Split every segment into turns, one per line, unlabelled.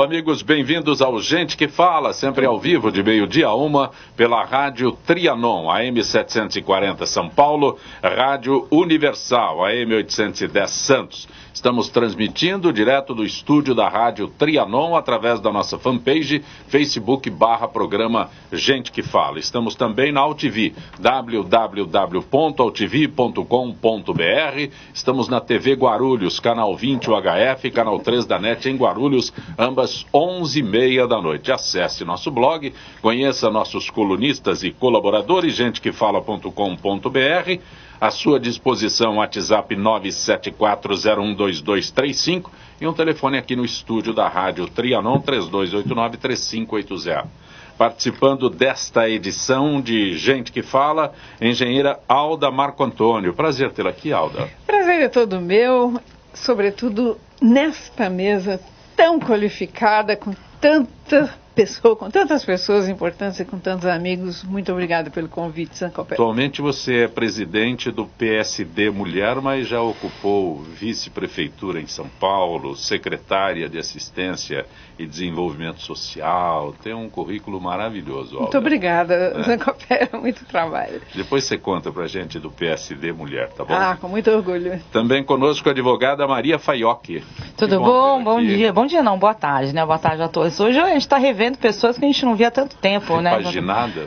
Alô, amigos, bem-vindos ao Gente que Fala, sempre ao vivo, de meio-dia a 1, pela Rádio Trianon, AM 740 São Paulo, Rádio Universal, AM 810 Santos. Estamos transmitindo direto do estúdio da Rádio Trianon através da nossa fanpage, Facebook/programa Gente que Fala. Estamos também na AltV, www.altv.com.br. Estamos na TV Guarulhos, canal 20 UHF, canal 3 da NET em Guarulhos, ambas 11h30 da noite. Acesse nosso blog, conheça nossos colunistas e colaboradores, gentequefala.com.br. À sua disposição, WhatsApp 974012235 e um telefone aqui no estúdio da Rádio Trianon, 3289-3580. Participando desta edição de Gente que Fala, engenheira Alda Marco Antônio. Prazer tê-la aqui, Alda.
Prazer é todo meu, sobretudo nesta mesa tão qualificada, com tantas pessoas importantes e com tantos amigos. Muito obrigada pelo convite, Zancopé.
Atualmente você é presidente do PSD Mulher, mas já ocupou vice-prefeitura em São Paulo, secretária de Assistência e Desenvolvimento Social. Tem um currículo maravilhoso, Alda.
Muito obrigada, Zancopé, muito trabalho.
Depois você conta pra gente do PSD Mulher, tá bom?
Ah, com muito orgulho.
Também conosco a advogada Maria Faiocchi.
Tudo bom? Bom dia. Bom dia não, boa tarde, né? Boa tarde a todos. Hoje a gente está revendo pessoas que a gente não via há tanto tempo, né?
Repaginada?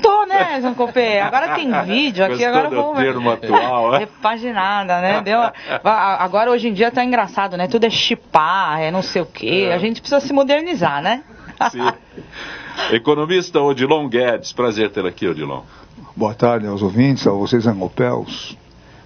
Tô, né, Zancopé? Agora tem vídeo aqui, agora
vamos... termo atual, é?
Repaginada, né? Agora, hoje em dia, tá engraçado, né? Tudo é chipar, é não sei o quê. A gente precisa se modernizar, né?
Sim. Economista Odilon Guedes. Prazer tê-la aqui, Odilon.
Boa tarde aos ouvintes, a vocês, Zancopé, os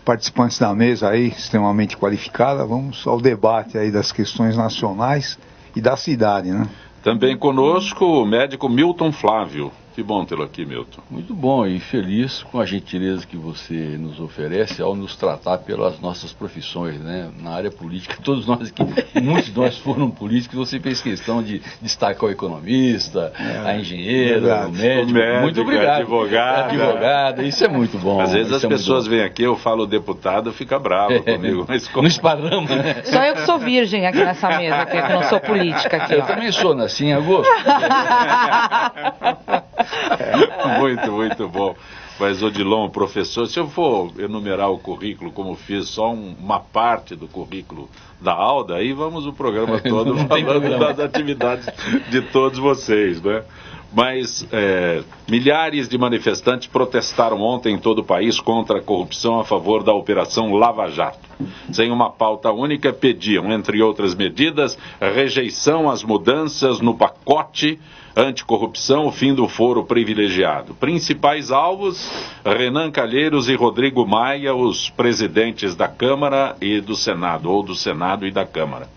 participantes da mesa aí, extremamente qualificada. Vamos ao debate aí das questões nacionais e da cidade, né?
Também conosco o médico Milton Flávio. Que bom tê-lo aqui, Milton.
Muito bom e feliz com a gentileza que você nos oferece ao nos tratar pelas nossas profissões, né? Na área política, todos nós aqui, muitos de nós foram políticos, você fez questão de destacar o economista, a engenheira, o médico. Muito obrigado. Advogada, isso é muito bom.
Às vezes as pessoas vêm aqui, eu falo deputado, fica bravo comigo. Mas
não esparrama, né?
Só eu que sou virgem aqui nessa mesa, que não sou política aqui.
Eu também sou, nasci em agosto.
Muito bom. Mas, Odilon, professor, se eu for enumerar o currículo como fiz, só uma parte do currículo da Alda, aí vamos o programa todo falando das atividades de todos vocês, né? Mas milhares de manifestantes protestaram ontem em todo o país contra a corrupção a favor da Operação Lava Jato. Sem uma pauta única, pediam, entre outras medidas, rejeição às mudanças no pacote anticorrupção, o fim do foro privilegiado. Principais alvos, Renan Calheiros e Rodrigo Maia, os presidentes da Câmara e do Senado, ou do Senado e da Câmara.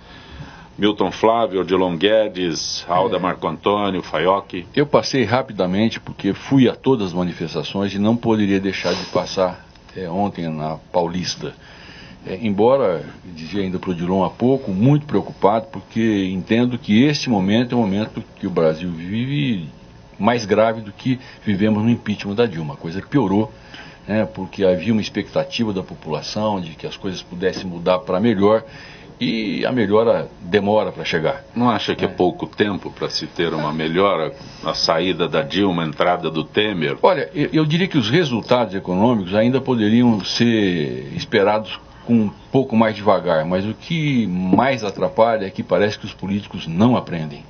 Milton Flávio, Odilon Guedes, Alda Marco Antônio, Faiocchi.
Eu passei rapidamente porque fui a todas as manifestações e não poderia deixar de passar ontem na Paulista. Embora, dizia ainda para o Odilon há pouco, muito preocupado, porque entendo que este momento é o momento que o Brasil vive mais grave do que vivemos no impeachment da Dilma. A coisa piorou, porque havia uma expectativa da população de que as coisas pudessem mudar para melhor, e a melhora demora para chegar.
Não acha que é pouco tempo para se ter uma melhora, a saída da Dilma, a entrada do Temer?
Olha, eu diria que os resultados econômicos ainda poderiam ser esperados com um pouco mais devagar, mas o que mais atrapalha é que parece que os políticos não aprendem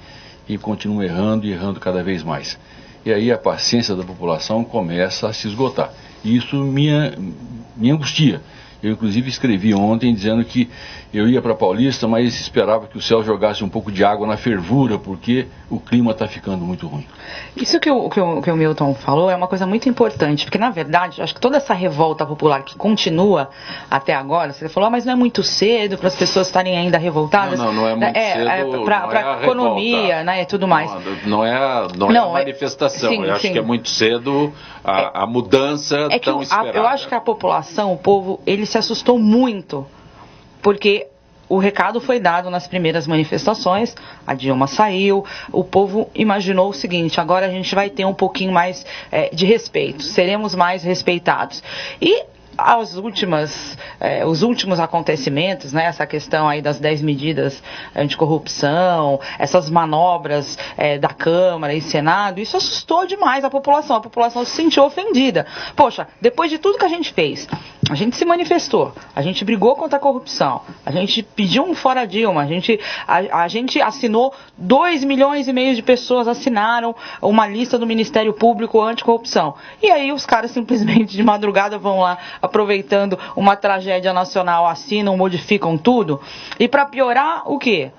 e continuam errando e errando cada vez mais. E aí a paciência da população começa a se esgotar. E isso me angustia. Eu, inclusive, escrevi ontem dizendo que eu ia para Paulista, mas esperava que o céu jogasse um pouco de água na fervura, porque o clima está ficando muito ruim.
Isso que o Milton falou é uma coisa muito importante, porque, na verdade, acho que toda essa revolta popular que continua até agora, você falou, mas não é muito cedo para as pessoas estarem ainda revoltadas?
Não é muito cedo
para a economia, né, e tudo mais.
Não é a manifestação,
sim,
eu acho que é muito cedo a mudança tão esperada.
Eu acho que a população, o povo, ele se assustou muito, porque o recado foi dado nas primeiras manifestações, a Dilma saiu, o povo imaginou o seguinte, agora a gente vai ter um pouquinho mais de respeito, seremos mais respeitados. E os últimos acontecimentos, né, essa questão aí das 10 medidas anticorrupção, essas manobras da Câmara e Senado, isso assustou demais a população se sentiu ofendida. Poxa, depois de tudo que a gente fez, a gente se manifestou, a gente brigou contra a corrupção, a gente pediu um fora Dilma, a gente assinou 2,5 milhões de pessoas assinaram uma lista do Ministério Público anticorrupção. E aí os caras simplesmente de madrugada vão lá, aproveitando uma tragédia nacional, assinam, modificam tudo. E para piorar, o quê?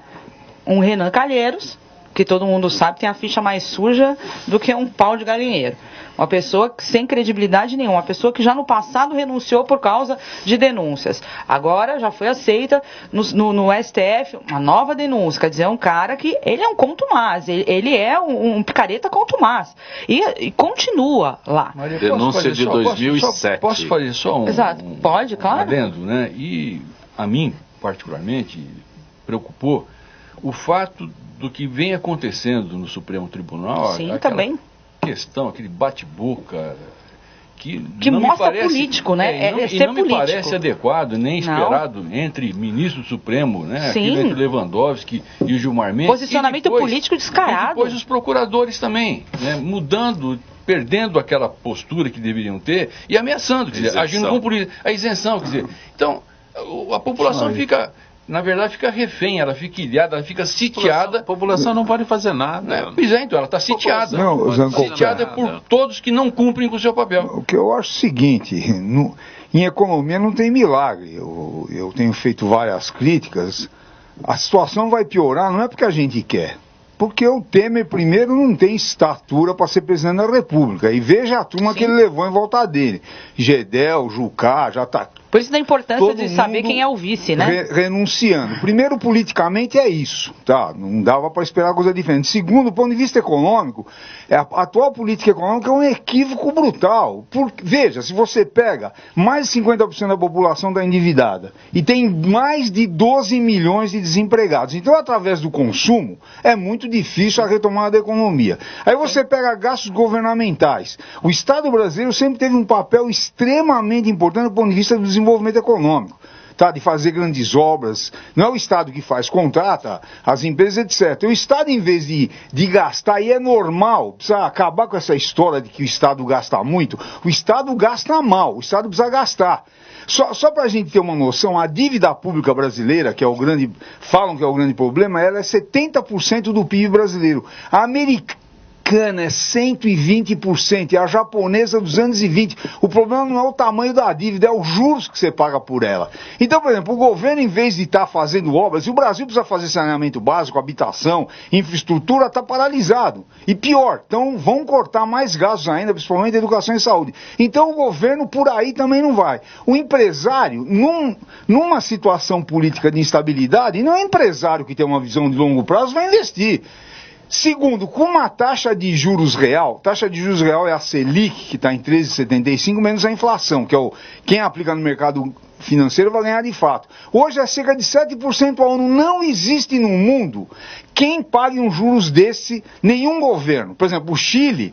Um Renan Calheiros, que todo mundo sabe tem a ficha mais suja do que um pau de galinheiro. Uma pessoa sem credibilidade nenhuma, uma pessoa que já no passado renunciou por causa de denúncias. Agora já foi aceita no STF uma nova denúncia, quer dizer, um cara que ele é um contumaz, ele é um picareta contumaz. E continua lá.
Maria,
denúncia de 2007.
Posso fazer só um...
Exato, pode, claro.
Adendo, né? E a mim, particularmente, preocupou o fato do que vem acontecendo no Supremo Tribunal.
Sim, também.
Questão, aquele bate-boca que
não
mostra
me parece, político, né?
Não me parece adequado nem esperado entre ministro do Supremo, né? Aqui entre Lewandowski e o Gilmar Mendes.
Posicionamento político descarado.
E depois os procuradores também, né? Mudando, perdendo aquela postura que deveriam ter e ameaçando, quer dizer, agindo como polícia. A isenção, quer dizer. Então, a população fica... Na verdade, fica refém, ela fica ilhada, ela fica sitiada.
A população não pode fazer nada.
Né? Pois é, então, ela está sitiada. Sitiada por todos que não cumprem com o seu papel.
O que eu acho é o seguinte, em economia não tem milagre. Eu tenho feito várias críticas. A situação vai piorar, não é porque a gente quer. Porque o Temer, primeiro, não tem estatura para ser presidente da República. E veja a turma que ele levou em volta dele. Gedel, Jucá, já está...
Por isso da importância de saber quem é o vice, né?
Renunciando. Primeiro, politicamente é isso, tá? Não dava para esperar coisa diferente. Segundo, do ponto de vista econômico, a atual política econômica é um equívoco brutal. Veja, se você pega mais de 50% da população está endividada e tem mais de 12 milhões de desempregados. Então, através do consumo, é muito difícil a retomada da economia. Aí você pega gastos governamentais. O Estado brasileiro sempre teve um papel extremamente importante do ponto de vista do desenvolvimento econômico, tá? De fazer grandes obras. Não é o Estado que faz, contrata as empresas, etc. O Estado, em vez de gastar, e é normal, precisa acabar com essa história de que o Estado gasta muito, o Estado gasta mal, o Estado precisa gastar. Só para a gente ter uma noção, a dívida pública brasileira, que é falam que é o grande problema, ela é 70% do PIB brasileiro. A americana é 120% e a japonesa 220%. O problema não é o tamanho da dívida, é os juros que você paga por ela. Então, por exemplo, o governo, em vez de estar fazendo obras, e o Brasil precisa fazer saneamento básico, habitação, infraestrutura, está paralisado. E pior, então vão cortar mais gastos ainda, principalmente educação e saúde. Então o governo por aí também não vai. O empresário, numa situação política de instabilidade, não é empresário que tem uma visão de longo prazo, vai investir. Segundo, com uma taxa de juros real é a Selic, que está em 13,75, menos a inflação, que é quem aplica no mercado financeiro vai ganhar de fato. Hoje é cerca de 7% ao ano. Não existe no mundo quem pague um juros desse, nenhum governo. Por exemplo, o Chile,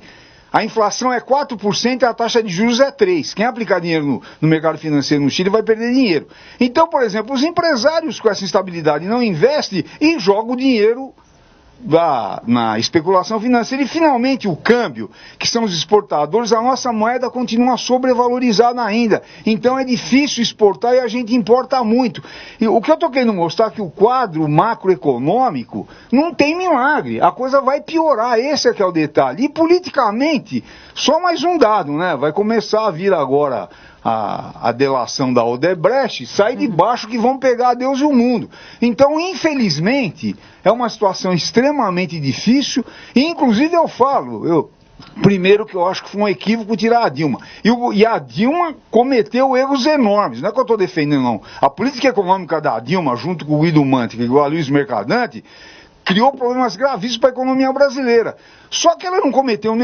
a inflação é 4% e a taxa de juros é 3%. Quem aplicar dinheiro no mercado financeiro no Chile vai perder dinheiro. Então, por exemplo, os empresários com essa instabilidade não investem e jogam o dinheiro na especulação financeira. E finalmente o câmbio, que são os exportadores, a nossa moeda continua sobrevalorizada ainda, então é difícil exportar e a gente importa muito. E o que eu estou querendo mostrar é que o quadro macroeconômico não tem milagre, a coisa vai piorar, esse é que é o detalhe. E politicamente, só mais um dado, né? Vai começar a vir agora a delação da Odebrecht, sai de baixo que vão pegar Deus e o mundo. Então, infelizmente, é uma situação extremamente difícil, e inclusive eu falo, primeiro que eu acho que foi um equívoco tirar a Dilma, e a Dilma cometeu erros enormes, não é que eu estou defendendo não, a política econômica da Dilma, junto com o Guido Mantega e o Aloysio Mercadante, criou problemas gravíssimos para a economia brasileira. Só que ela não cometeu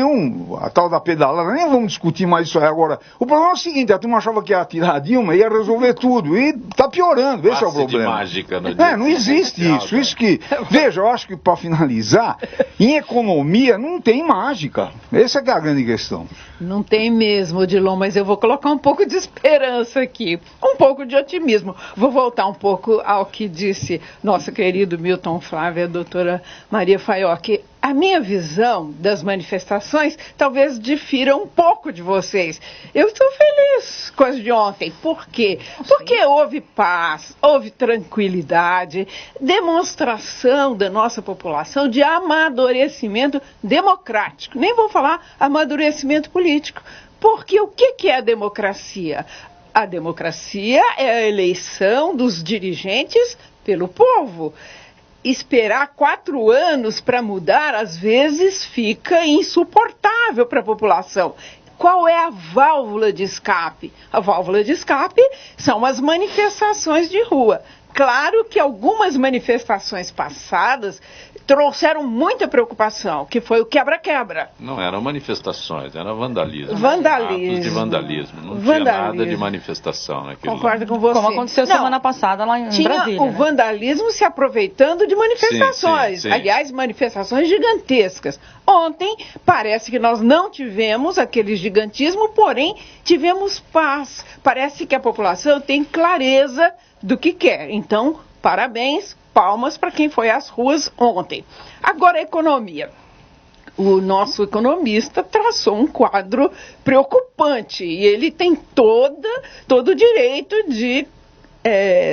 a tal da pedalada, nem vamos discutir mais isso aí agora. O problema é o seguinte, a turma achava que ia tirar a Dilma e ia resolver tudo, e está piorando, esse é o problema.
De mágica no dia
não existe isso que... Veja, eu acho que para finalizar, em economia não tem mágica, essa que é a grande questão.
Não tem mesmo, Odilon, mas eu vou colocar um pouco de esperança aqui, um pouco de otimismo. Vou voltar um pouco ao que disse nosso querido Milton Flávio e a doutora Maria Faiocchi. A minha visão das manifestações talvez difira um pouco de vocês. Eu estou feliz com as de ontem. Por quê? Porque houve paz, houve tranquilidade, demonstração da nossa população de amadurecimento democrático. Nem vou falar amadurecimento político. Porque o que é a democracia? A democracia é a eleição dos dirigentes pelo povo. Esperar 4 anos para mudar, às vezes, fica insuportável para a população. Qual é a válvula de escape? A válvula de escape são as manifestações de rua. Claro que algumas manifestações passadas trouxeram muita preocupação, que foi o quebra-quebra.
Não eram manifestações, era vandalismo.
Vandalismo.
Atos de vandalismo. Não tinha nada de manifestação naquilo.
Concordo com você.
Como aconteceu semana passada lá em Brasília.
Tinha o vandalismo se aproveitando de manifestações.
Sim.
Aliás, manifestações gigantescas. Ontem, parece que nós não tivemos aquele gigantismo, porém, tivemos paz. Parece que a população tem clareza do que quer. Então, parabéns, palmas para quem foi às ruas ontem. Agora, a economia. O nosso economista traçou um quadro preocupante e ele tem todo o direito de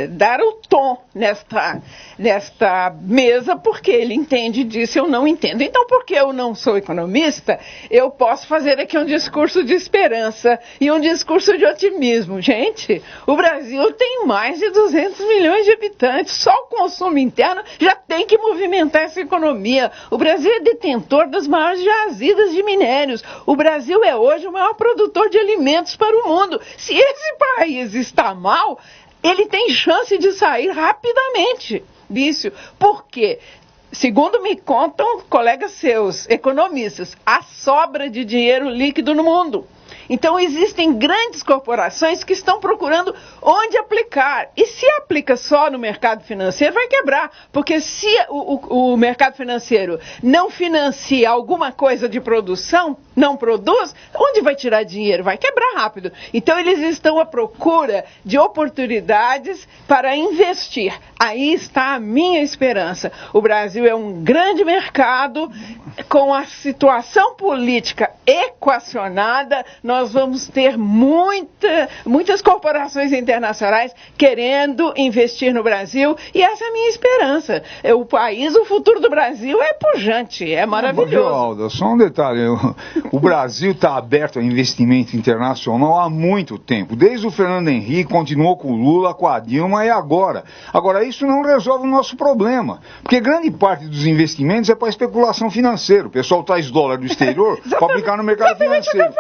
dar o tom nesta mesa, porque ele entende disso, eu não entendo. Então, porque eu não sou economista, eu posso fazer aqui um discurso de esperança e um discurso de otimismo. Gente, o Brasil tem mais de 200 milhões de habitantes, só o consumo interno já tem que movimentar essa economia. O Brasil é detentor das maiores jazidas de minérios. O Brasil é hoje o maior produtor de alimentos para o mundo. Se esse país está mal, ele tem chance de sair rapidamente disso. Por quê? Segundo me contam colegas seus, economistas, há sobra de dinheiro líquido no mundo. Então, existem grandes corporações que estão procurando onde aplicar. E se aplica só no mercado financeiro, vai quebrar. Porque se o mercado financeiro não financia alguma coisa de produção, não produz, onde vai tirar dinheiro? Vai quebrar rápido. Então, eles estão à procura de oportunidades para investir. Aí está a minha esperança. O Brasil é um grande mercado, com a situação política equacionada, nós vamos ter muitas corporações internacionais querendo investir no Brasil, e essa é a minha esperança. O futuro do Brasil é pujante, é maravilhoso.
Alda, só um detalhe, o Brasil está aberto a investimento internacional há muito tempo, desde o Fernando Henrique, continuou com o Lula, com a Dilma e agora. Agora, isso não resolve o nosso problema, porque grande parte dos investimentos é para especulação financeira. O pessoal traz dólar do exterior para aplicar no mercado financeiro.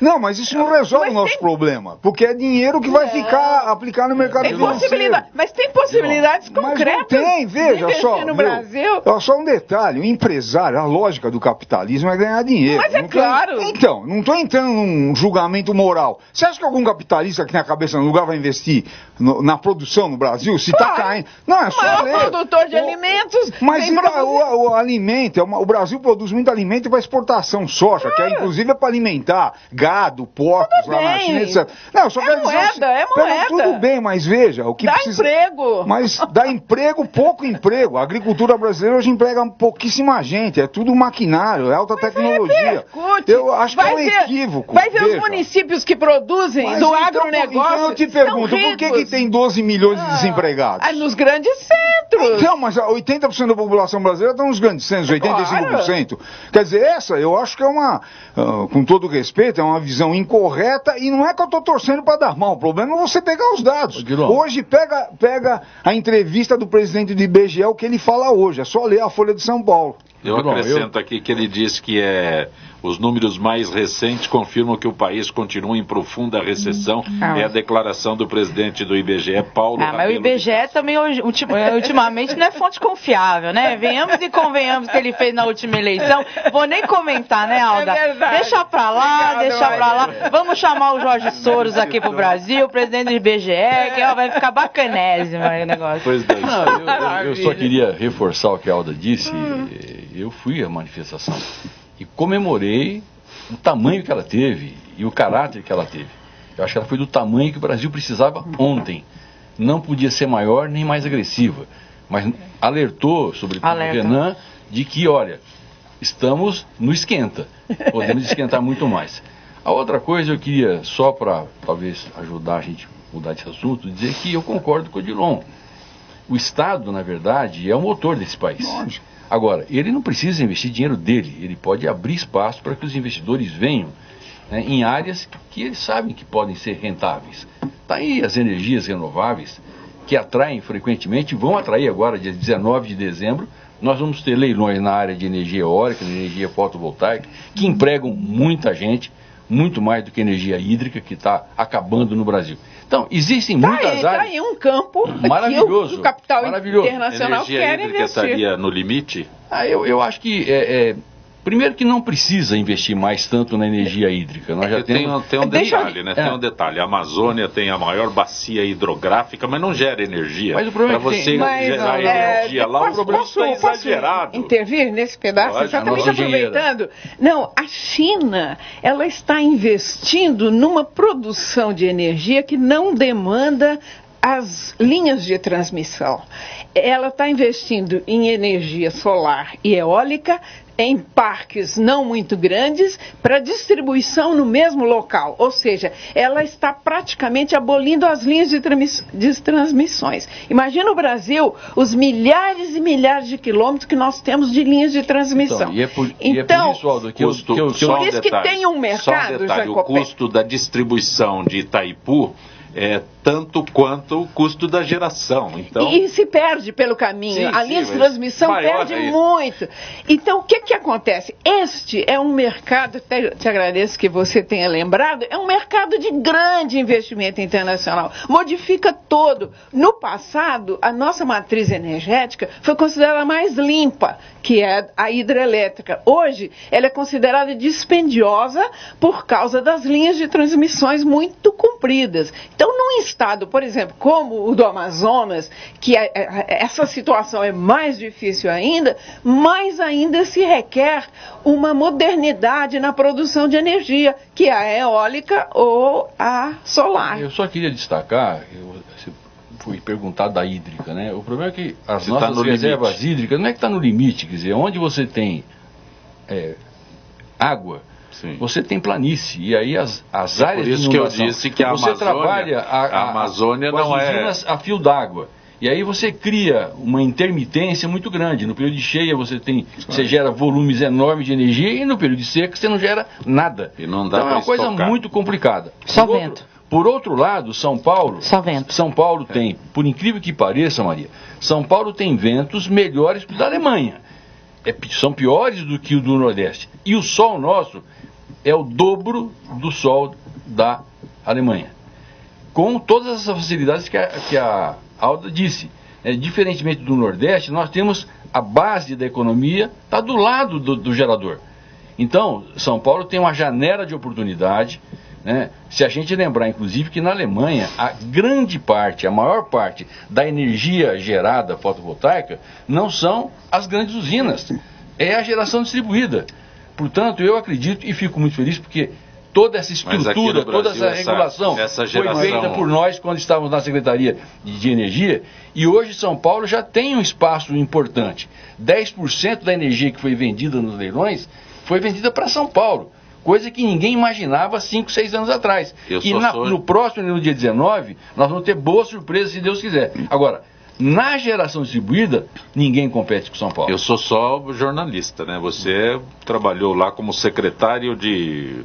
Não, mas isso não resolve o nosso problema, porque é dinheiro que vai ficar aplicar no mercado financeiro.
Mas tem possibilidades concretas.
Mas não tem, veja só.
No Brasil.
Só um detalhe, o empresário, a lógica do capitalismo é ganhar dinheiro.
Mas é claro.
Então, não estou entrando num julgamento moral. Você acha que algum capitalista que tem a cabeça no lugar vai investir na produção no Brasil? Se está caindo. Não, é só ler.
Produtor de alimentos.
Mas o alimento, o Brasil produz muito alimento para exportação, soja, que inclusive é para alimentar gado, porcos lá na China, etc. Não, só quero dizer.
É moeda.
Tudo bem, mas veja, o que
dá
precisa.
Emprego.
Mas dá emprego, pouco emprego. A agricultura brasileira hoje emprega pouquíssima gente, é tudo maquinário, é alta tecnologia. Eu acho que é um equívoco.
Vai ver os municípios que produzem do agronegócio.
Então eu te pergunto, por que tem 12 milhões de desempregados?
Nos grandes centros.
Então, mas 80% da população brasileira está nos grandes centros, 85%. Claro. Quer dizer, essa eu acho que é com todo respeito, é uma visão incorreta, e não é que eu estou torcendo para dar mal, o problema é você pegar os dados. Hoje pega a entrevista do presidente do IBGE, o que ele fala hoje, é só ler a Folha de São Paulo.
Eu acrescento aqui que ele disse que Os números mais recentes confirmam que o país continua em profunda recessão. É a declaração do presidente do IBGE, Paulo Rabelo.
Mas o IBGE também, ultimamente, não é fonte confiável, né? Venhamos e convenhamos que ele fez na última eleição. Vou nem comentar, né, Alda? Deixa pra lá, Vamos chamar o Jorge Soros aqui pro Brasil, o presidente do IBGE, que vai ficar bacanésimo aí o negócio.
Pois bem.
Eu só queria reforçar o que a Alda disse. Eu fui à manifestação e comemorei o tamanho que ela teve e o caráter que ela teve. Eu acho que ela foi do tamanho que o Brasil precisava ontem. Não podia ser maior nem mais agressiva, mas alertou, sobretudo o Renan, de que, olha, estamos no esquenta, podemos esquentar muito mais. A outra coisa eu queria, só para talvez ajudar a gente a mudar esse assunto, dizer que eu concordo com o Odilon. O Estado, na verdade, é o motor desse país. Agora, ele não precisa investir dinheiro dele, ele pode abrir espaço para que os investidores venham, né, em áreas que eles sabem que podem ser rentáveis. Está aí as energias renováveis, que atraem frequentemente, vão atrair agora, dia 19 de dezembro, nós vamos ter leilões na área de energia eólica, de energia fotovoltaica, que empregam muita gente, muito mais do que energia hídrica, que está acabando no Brasil. Então, existem muitas áreas... Está
aí um campo
maravilhoso,
que o capital internacional quer
hídrica
investir.
Estaria no limite?
Eu acho que... Primeiro que não precisa investir mais tanto na energia hídrica. Nós já
tem um detalhe, né? Tem um detalhe. A Amazônia tem a maior bacia hidrográfica, mas não gera energia.
Mas o problema
para você gerar energia lá, o problema é exagerado.
Intervir nesse pedaço, exatamente aproveitando. Não, a China, ela está investindo numa produção de energia que não demanda as linhas de transmissão. Ela está investindo em energia solar e eólica, em parques não muito grandes, para distribuição no mesmo local. Ou seja, ela está praticamente abolindo as linhas de transmissões. Imagina o Brasil, os milhares e milhares de quilômetros que nós temos de linhas de transmissão.
Então, é por isso, Aldo, que
por isso que tem um mercado,
o custo da distribuição de Itaipu é tanto quanto o custo da geração. Então...
E se perde pelo caminho. A linha de transmissão perde muito. Então, o que acontece? Este é um mercado, te agradeço que você tenha lembrado, é um mercado de grande investimento internacional. Modifica todo. No passado, a nossa matriz energética foi considerada mais limpa, que é a hidrelétrica. Hoje, ela é considerada dispendiosa por causa das linhas de transmissões muito compridas. Então, num estado, por exemplo, como o do Amazonas, que essa situação é mais difícil ainda, mais ainda se requer uma modernidade na produção de energia, que é a eólica ou a solar.
Eu só queria destacar, você foi perguntado da hídrica, né? O problema é que as nossas reservas hídricas não é que está no limite, quer dizer, onde você tem água, sim, você tem planície, e aí as áreas
de inundação... Por isso que eu disse que a Amazônia não é...
a fio d'água. E aí você cria uma intermitência muito grande. No período de cheia você gera volumes enormes de energia, e no período de seca você não gera nada.
E não dá
então é uma coisa muito complicada.
Só vento.
Por outro lado, São Paulo tem, por incrível que pareça, Maria, São Paulo tem ventos melhores que o da Alemanha. São piores do que o do Nordeste. E o sol nosso é o dobro do sol da Alemanha. Com todas as facilidades que a Alda disse. Diferentemente do Nordeste, nós temos a base da economia, está do lado do gerador. Então, São Paulo tem uma janela de oportunidade, né? Se a gente lembrar, inclusive, que na Alemanha, a maior parte da energia gerada fotovoltaica não são as grandes usinas, é a geração distribuída. Portanto, eu acredito e fico muito feliz porque toda essa estrutura, toda essa regulação foi feita por nós quando estávamos na Secretaria de Energia, e hoje São Paulo já tem um espaço importante. 10% da energia que foi vendida nos leilões foi vendida para São Paulo, coisa que ninguém imaginava 5, 6 anos atrás. No próximo, no dia 19, nós vamos ter boas surpresas, se Deus quiser. Agora, na geração distribuída, ninguém compete com São Paulo.
Eu sou só jornalista, né? Você trabalhou lá como secretário de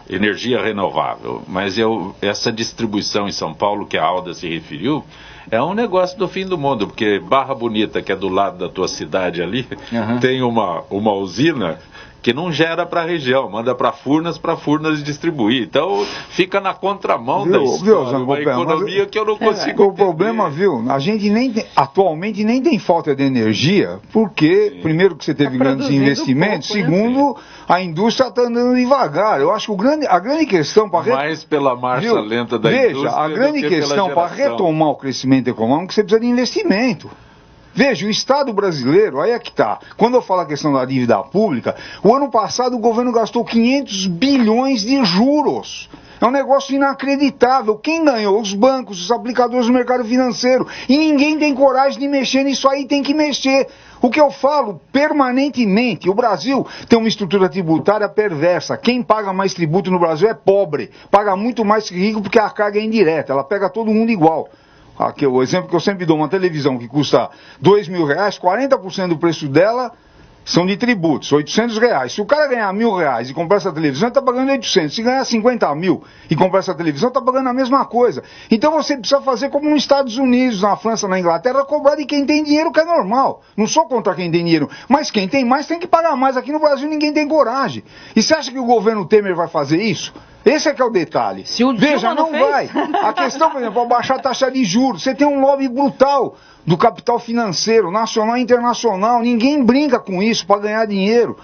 energia renovável, mas essa distribuição em São Paulo que a Alda se referiu é um negócio do fim do mundo, porque Barra Bonita, que é do lado da tua cidade ali, tem uma usina que não gera para a região, manda para Furnas distribuir. Então fica na contramão da história, uma economia que eu não consigo
O problema, a gente atualmente nem tem falta de energia, porque, primeiro, que você teve grandes investimentos, segundo, a indústria está andando devagar. Eu acho que a grande questão para...
Mais pela marcha lenta da indústria.
A grande questão para retomar o crescimento econômico, você precisa de investimento. Veja, o Estado brasileiro, aí é que está. Quando eu falo a questão da dívida pública, o ano passado o governo gastou 500 bilhões de juros. É um negócio inacreditável. Quem ganhou? Os bancos, os aplicadores do mercado financeiro. E ninguém tem coragem de mexer nisso aí, tem que mexer. O que eu falo permanentemente, o Brasil tem uma estrutura tributária perversa. Quem paga mais tributo no Brasil é pobre. Paga muito mais que rico porque a carga é indireta. Ela pega todo mundo igual. Aqui, o exemplo que eu sempre dou, uma televisão que custa R$2.000, 40% do preço dela são de tributos, R$800. Se o cara ganhar R$1.000 e comprar essa televisão, ele está pagando 800. Se ganhar 50 mil e comprar essa televisão, está pagando a mesma coisa. Então você precisa fazer como nos Estados Unidos, na França, na Inglaterra, cobrar de quem tem dinheiro, que é normal. Não sou contra quem tem dinheiro, mas quem tem mais tem que pagar mais. Aqui no Brasil ninguém tem coragem. E você acha que o governo Temer vai fazer isso? Esse é que é o detalhe.
Se o Dilma
não vai. A questão, por exemplo, é baixar a taxa de juros. Você tem um lobby brutal do capital financeiro, nacional e internacional. Ninguém brinca com isso para ganhar dinheiro.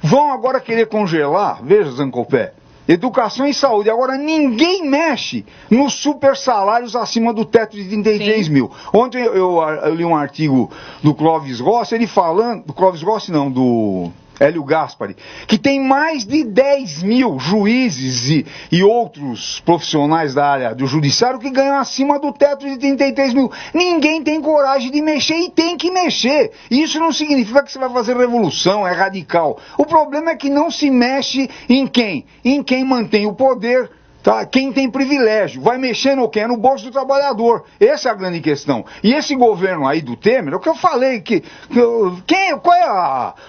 Vão agora querer congelar, veja, Zancopé, educação e saúde. Agora ninguém mexe nos super salários acima do teto de 33 mil. Ontem eu li um artigo do Clóvis Rossi, ele falando, do Clóvis Rossi não, do Hélio Gaspari, que tem mais de 10 mil juízes e outros profissionais da área do judiciário que ganham acima do teto de 33 mil. Ninguém tem coragem de mexer e tem que mexer. Isso não significa que você vai fazer revolução, é radical. O problema é que não se mexe em quem? Em quem mantém o poder. Tá? Quem tem privilégio, vai mexer no quê? No bolso do trabalhador. Essa é a grande questão. E esse governo aí do Temer, é o que eu falei, qual é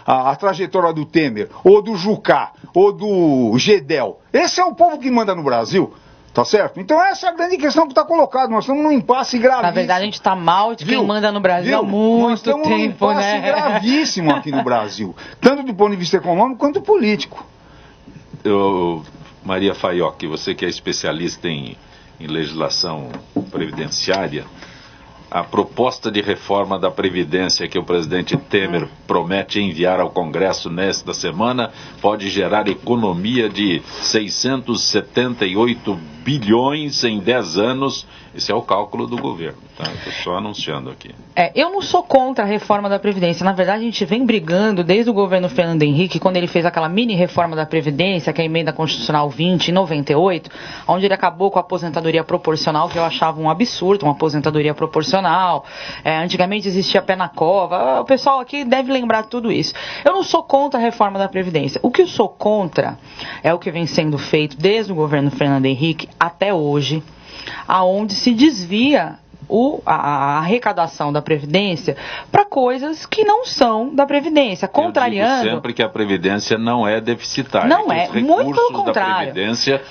a trajetória do Temer? Ou do Jucá? Ou do Gedel? Esse é o povo que manda no Brasil. Tá certo? Então essa é a grande questão que está colocada. Nós estamos num impasse gravíssimo.
Na verdade, a gente está mal de quem manda no Brasil há muito tempo, né? Nós estamos num impasse
gravíssimo aqui no Brasil. Tanto do ponto de vista econômico quanto político.
Maria Faiocchi, você que é especialista em legislação previdenciária, a proposta de reforma da Previdência que o presidente Temer promete enviar ao Congresso nesta semana pode gerar economia de 678 bilhões em 10 anos. Esse é o cálculo do governo, tá? Estou só anunciando aqui.
Eu não sou contra a reforma da Previdência. Na verdade, a gente vem brigando desde o governo Fernando Henrique, quando ele fez aquela mini reforma da Previdência, que é a emenda constitucional 20, em 98, onde ele acabou com a aposentadoria proporcional, que eu achava um absurdo, uma aposentadoria proporcional. Antigamente existia pé na cova. O pessoal aqui deve lembrar tudo isso. Eu não sou contra a reforma da Previdência. O que eu sou contra é o que vem sendo feito desde o governo Fernando Henrique até hoje, aonde se desvia a arrecadação da Previdência para coisas que não são da Previdência, contrariando...
Eu digo sempre que a Previdência não é deficitária.
Não é, muito pelo contrário.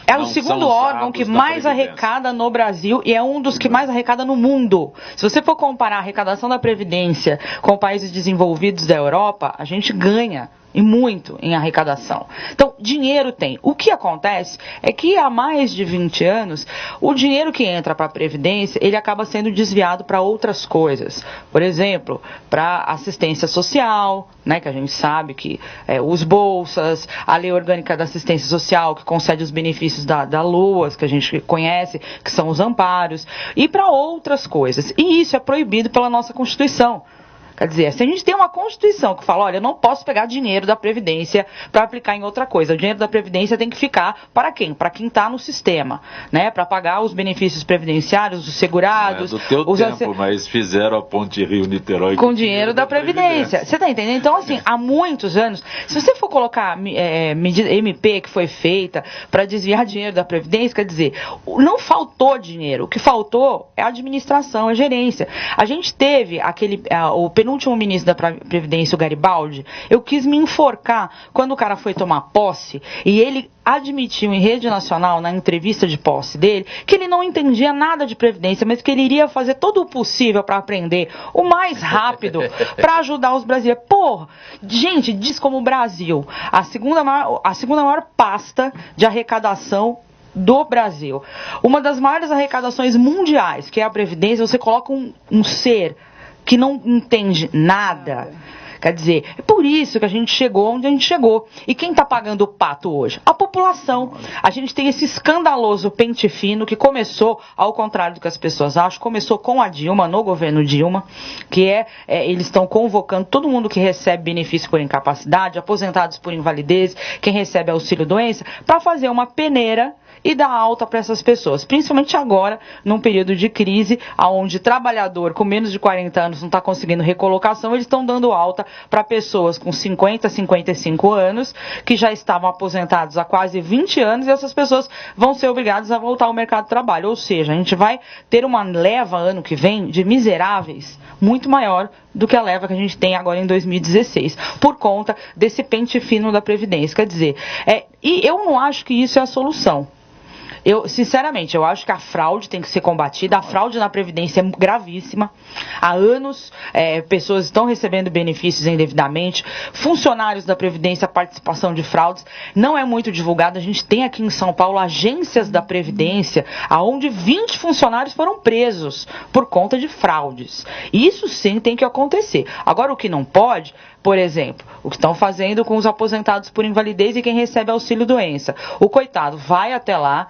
É o segundo órgão que mais arrecada no Brasil e é um dos que mais arrecada no mundo. Se você for comparar a arrecadação da Previdência com países desenvolvidos da Europa, a gente ganha. E muito em arrecadação. Então, dinheiro tem. O que acontece é que há mais de 20 anos, o dinheiro que entra para a Previdência, ele acaba sendo desviado para outras coisas. Por exemplo, para assistência social, né, que a gente sabe que os bolsas, a Lei Orgânica da Assistência Social, que concede os benefícios da LOAS, que a gente conhece, que são os amparos, e para outras coisas. E isso é proibido pela nossa Constituição. Quer dizer, se a gente tem uma Constituição que fala, olha, eu não posso pegar dinheiro da Previdência para aplicar em outra coisa. O dinheiro da Previdência tem que ficar para quem? Para quem está no sistema, né? Para pagar os benefícios previdenciários, os segurados.
Não é do teu tempo, mas fizeram a Ponte Rio-Niterói
com dinheiro da Previdência. Você está entendendo? Então, assim, há muitos anos, se você for colocar medida MP que foi feita para desviar dinheiro da Previdência, quer dizer, não faltou dinheiro. O que faltou é a administração, a gerência. A gente teve o penúltimo penúltimo ministro da Previdência, o Garibaldi, eu quis me enforcar quando o cara foi tomar posse e ele admitiu em rede nacional, na entrevista de posse dele, que ele não entendia nada de Previdência, mas que ele iria fazer todo o possível para aprender o mais rápido para ajudar os brasileiros. Porra, gente, diz como o Brasil, a segunda maior pasta de arrecadação do Brasil. Uma das maiores arrecadações mundiais, que é a Previdência, você coloca um ser que não entende nada. Quer dizer, é por isso que a gente chegou onde a gente chegou. E quem está pagando o pato hoje? A população. A gente tem esse escandaloso pente fino que começou, ao contrário do que as pessoas acham, começou com a Dilma, no governo Dilma, que eles estão convocando todo mundo que recebe benefício por incapacidade, aposentados por invalidez, quem recebe auxílio-doença, para fazer uma peneira e dar alta para essas pessoas, principalmente agora, num período de crise, onde trabalhador com menos de 40 anos não está conseguindo recolocação, eles estão dando alta para pessoas com 50, 55 anos, que já estavam aposentados há quase 20 anos, e essas pessoas vão ser obrigadas a voltar ao mercado de trabalho. Ou seja, a gente vai ter uma leva ano que vem de miseráveis muito maior do que a leva que a gente tem agora em 2016, por conta desse pente fino da Previdência. Quer dizer, e eu não acho que isso é a solução. Sinceramente, eu acho que a fraude tem que ser combatida. A fraude na Previdência é gravíssima. Há anos, pessoas estão recebendo benefícios indevidamente. Funcionários da Previdência, participação de fraudes, não é muito divulgado. A gente tem aqui em São Paulo agências da Previdência, onde 20 funcionários foram presos por conta de fraudes. Isso sim tem que acontecer. Agora, o que não pode, por exemplo, o que estão fazendo com os aposentados por invalidez e quem recebe auxílio-doença. O coitado vai até lá,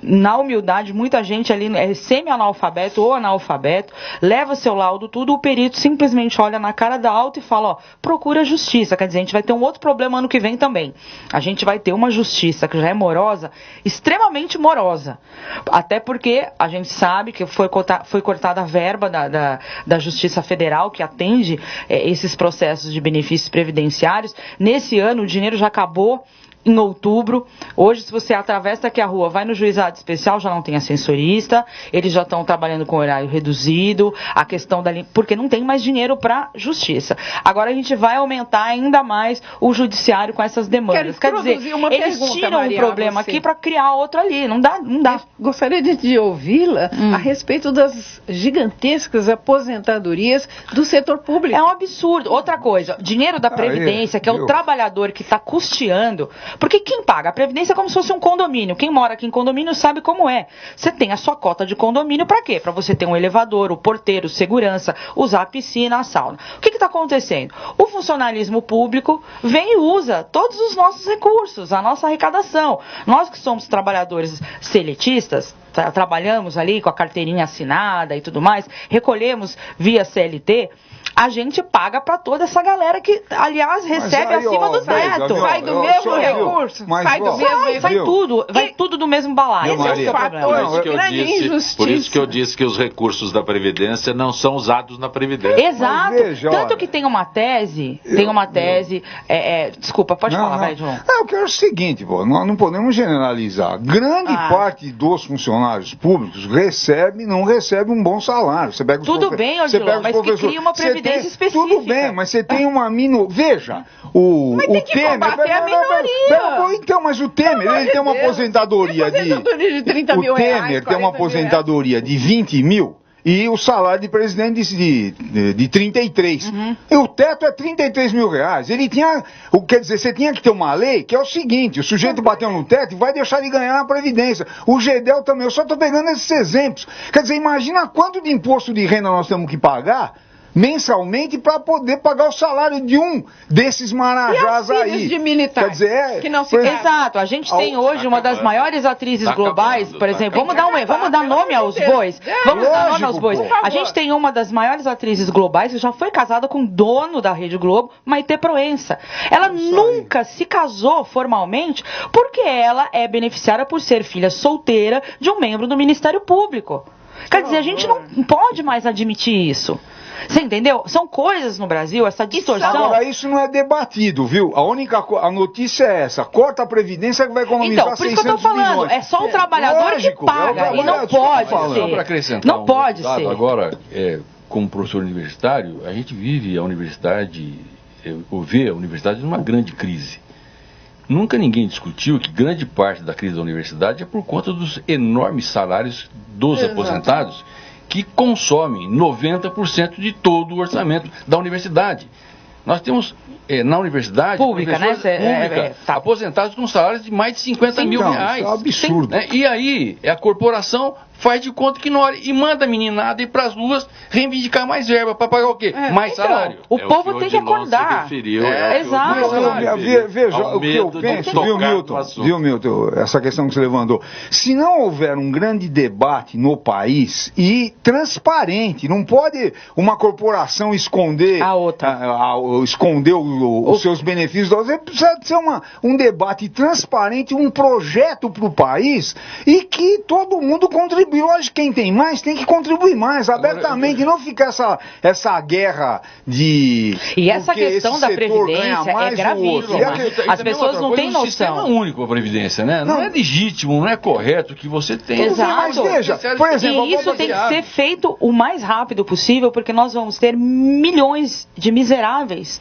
na humildade, muita gente ali é semi-analfabeto ou analfabeto, leva seu laudo, tudo, o perito simplesmente olha na cara da auto e fala, procura justiça. Quer dizer, a gente vai ter um outro problema ano que vem também. A gente vai ter uma justiça que já é morosa, extremamente morosa. Até porque a gente sabe que foi cortada a verba da Justiça Federal, que atende esses processos de benefícios previdenciários. Nesse ano, o dinheiro já acabou em outubro. Hoje, se você atravessa aqui a rua, vai no juizado especial, já não tem ascensorista, eles já estão trabalhando com horário reduzido, a questão porque não tem mais dinheiro para justiça. Agora a gente vai aumentar ainda mais o judiciário com essas demandas. Quer dizer, eles tiram um problema aqui para criar outro ali. Não dá.
Gostaria de ouvi-la a respeito das gigantescas aposentadorias do setor público.
É um absurdo. Outra coisa, dinheiro da Previdência, que é o trabalhador que está custeando. Porque quem paga a Previdência é como se fosse um condomínio. Quem mora aqui em condomínio sabe como é. Você tem a sua cota de condomínio para quê? Para você ter um elevador, o porteiro, segurança, usar a piscina, a sauna. O que está acontecendo? O funcionalismo público vem e usa todos os nossos recursos, a nossa arrecadação. Nós que somos trabalhadores seletistas, trabalhamos ali com a carteirinha assinada e tudo mais, recolhemos via CLT, a gente paga para toda essa galera que, aliás, recebe acima do teto.
Vai do mesmo recurso. Vai tudo do mesmo balaio.
Esse é o fator de grande injustiça. Por isso que eu disse que os recursos da Previdência não são usados na Previdência.
Exato. Veja, tanto que tem uma tese, desculpa, pode falar, vai, João.
Eu quero o seguinte, nós não podemos generalizar. Grande parte dos funcionários públicos não recebe um bom salário. Você pega
tudo bem, Odilon, mas que cria uma previdência específica.
Tudo bem, mas você tem uma minoria. Veja, o Temer.
A minoria.
Então, mas o Temer, ele tem uma aposentadoria
de 30 mil reais.
O Temer tem uma aposentadoria de 20 mil. E o salário de presidente de 33. E o teto é 33 mil reais. Ele tinha. Quer dizer, você tinha que ter uma lei que é o seguinte: o sujeito bateu no teto e vai deixar de ganhar na Previdência. O GEDEL também. Eu só estou pegando esses exemplos. Quer dizer, imagina quanto de imposto de renda nós temos que pagar mensalmente para poder pagar o salário de um desses marajás aí.
De militares,
quer dizer,
que não se
exato, a gente tem hoje uma das maiores atrizes globais, por exemplo, vamos dar nome aos bois. A gente tem uma das maiores atrizes globais que já foi casada com o dono da Rede Globo, Maite Proença. Ela nunca se casou formalmente porque ela é beneficiária por ser filha solteira de um membro do Ministério Público. Quer dizer, a gente não pode mais admitir isso. Você entendeu? São coisas no Brasil, essa distorção.
Agora, isso não é debatido, viu? A notícia é essa: corta a Previdência que vai economizar 600 milhões.
Então, por isso que eu tô falando, é só o trabalhador que paga, e não pode ser.
Só para acrescentar,
não pode ser.
Agora, como professor universitário, a gente vive a universidade, ou vê a universidade numa grande crise. Nunca ninguém discutiu que grande parte da crise da universidade é por conta dos enormes salários dos aposentados, que consomem 90% de todo o orçamento da universidade. Nós temos na universidade
pública, né?
Aposentados com salários de mais de 50 mil reais.
Isso é um absurdo.
E aí a corporação faz de conta que não olha e manda a meninada ir para as ruas reivindicar mais verba para pagar o quê? Mais salário.
O povo tem que acordar.
Exato.
Veja o que eu penso, viu, Milton, essa questão que você levantou. Se não houver um grande debate no país e transparente, não pode uma corporação esconder
a outra,
esconder os seus benefícios. Precisa ser um debate transparente, um projeto para o país e que todo mundo contribua. Lógico, quem tem mais tem que contribuir mais, abertamente, não ficar essa guerra de...
E essa questão da Previdência é gravíssima. As pessoas não têm noção.
O sistema único da Previdência, né? Não é legítimo, não é correto que você tenha...
Exato.
Mas veja, por exemplo...
E isso tem que ser feito o mais rápido possível, porque nós vamos ter milhões de miseráveis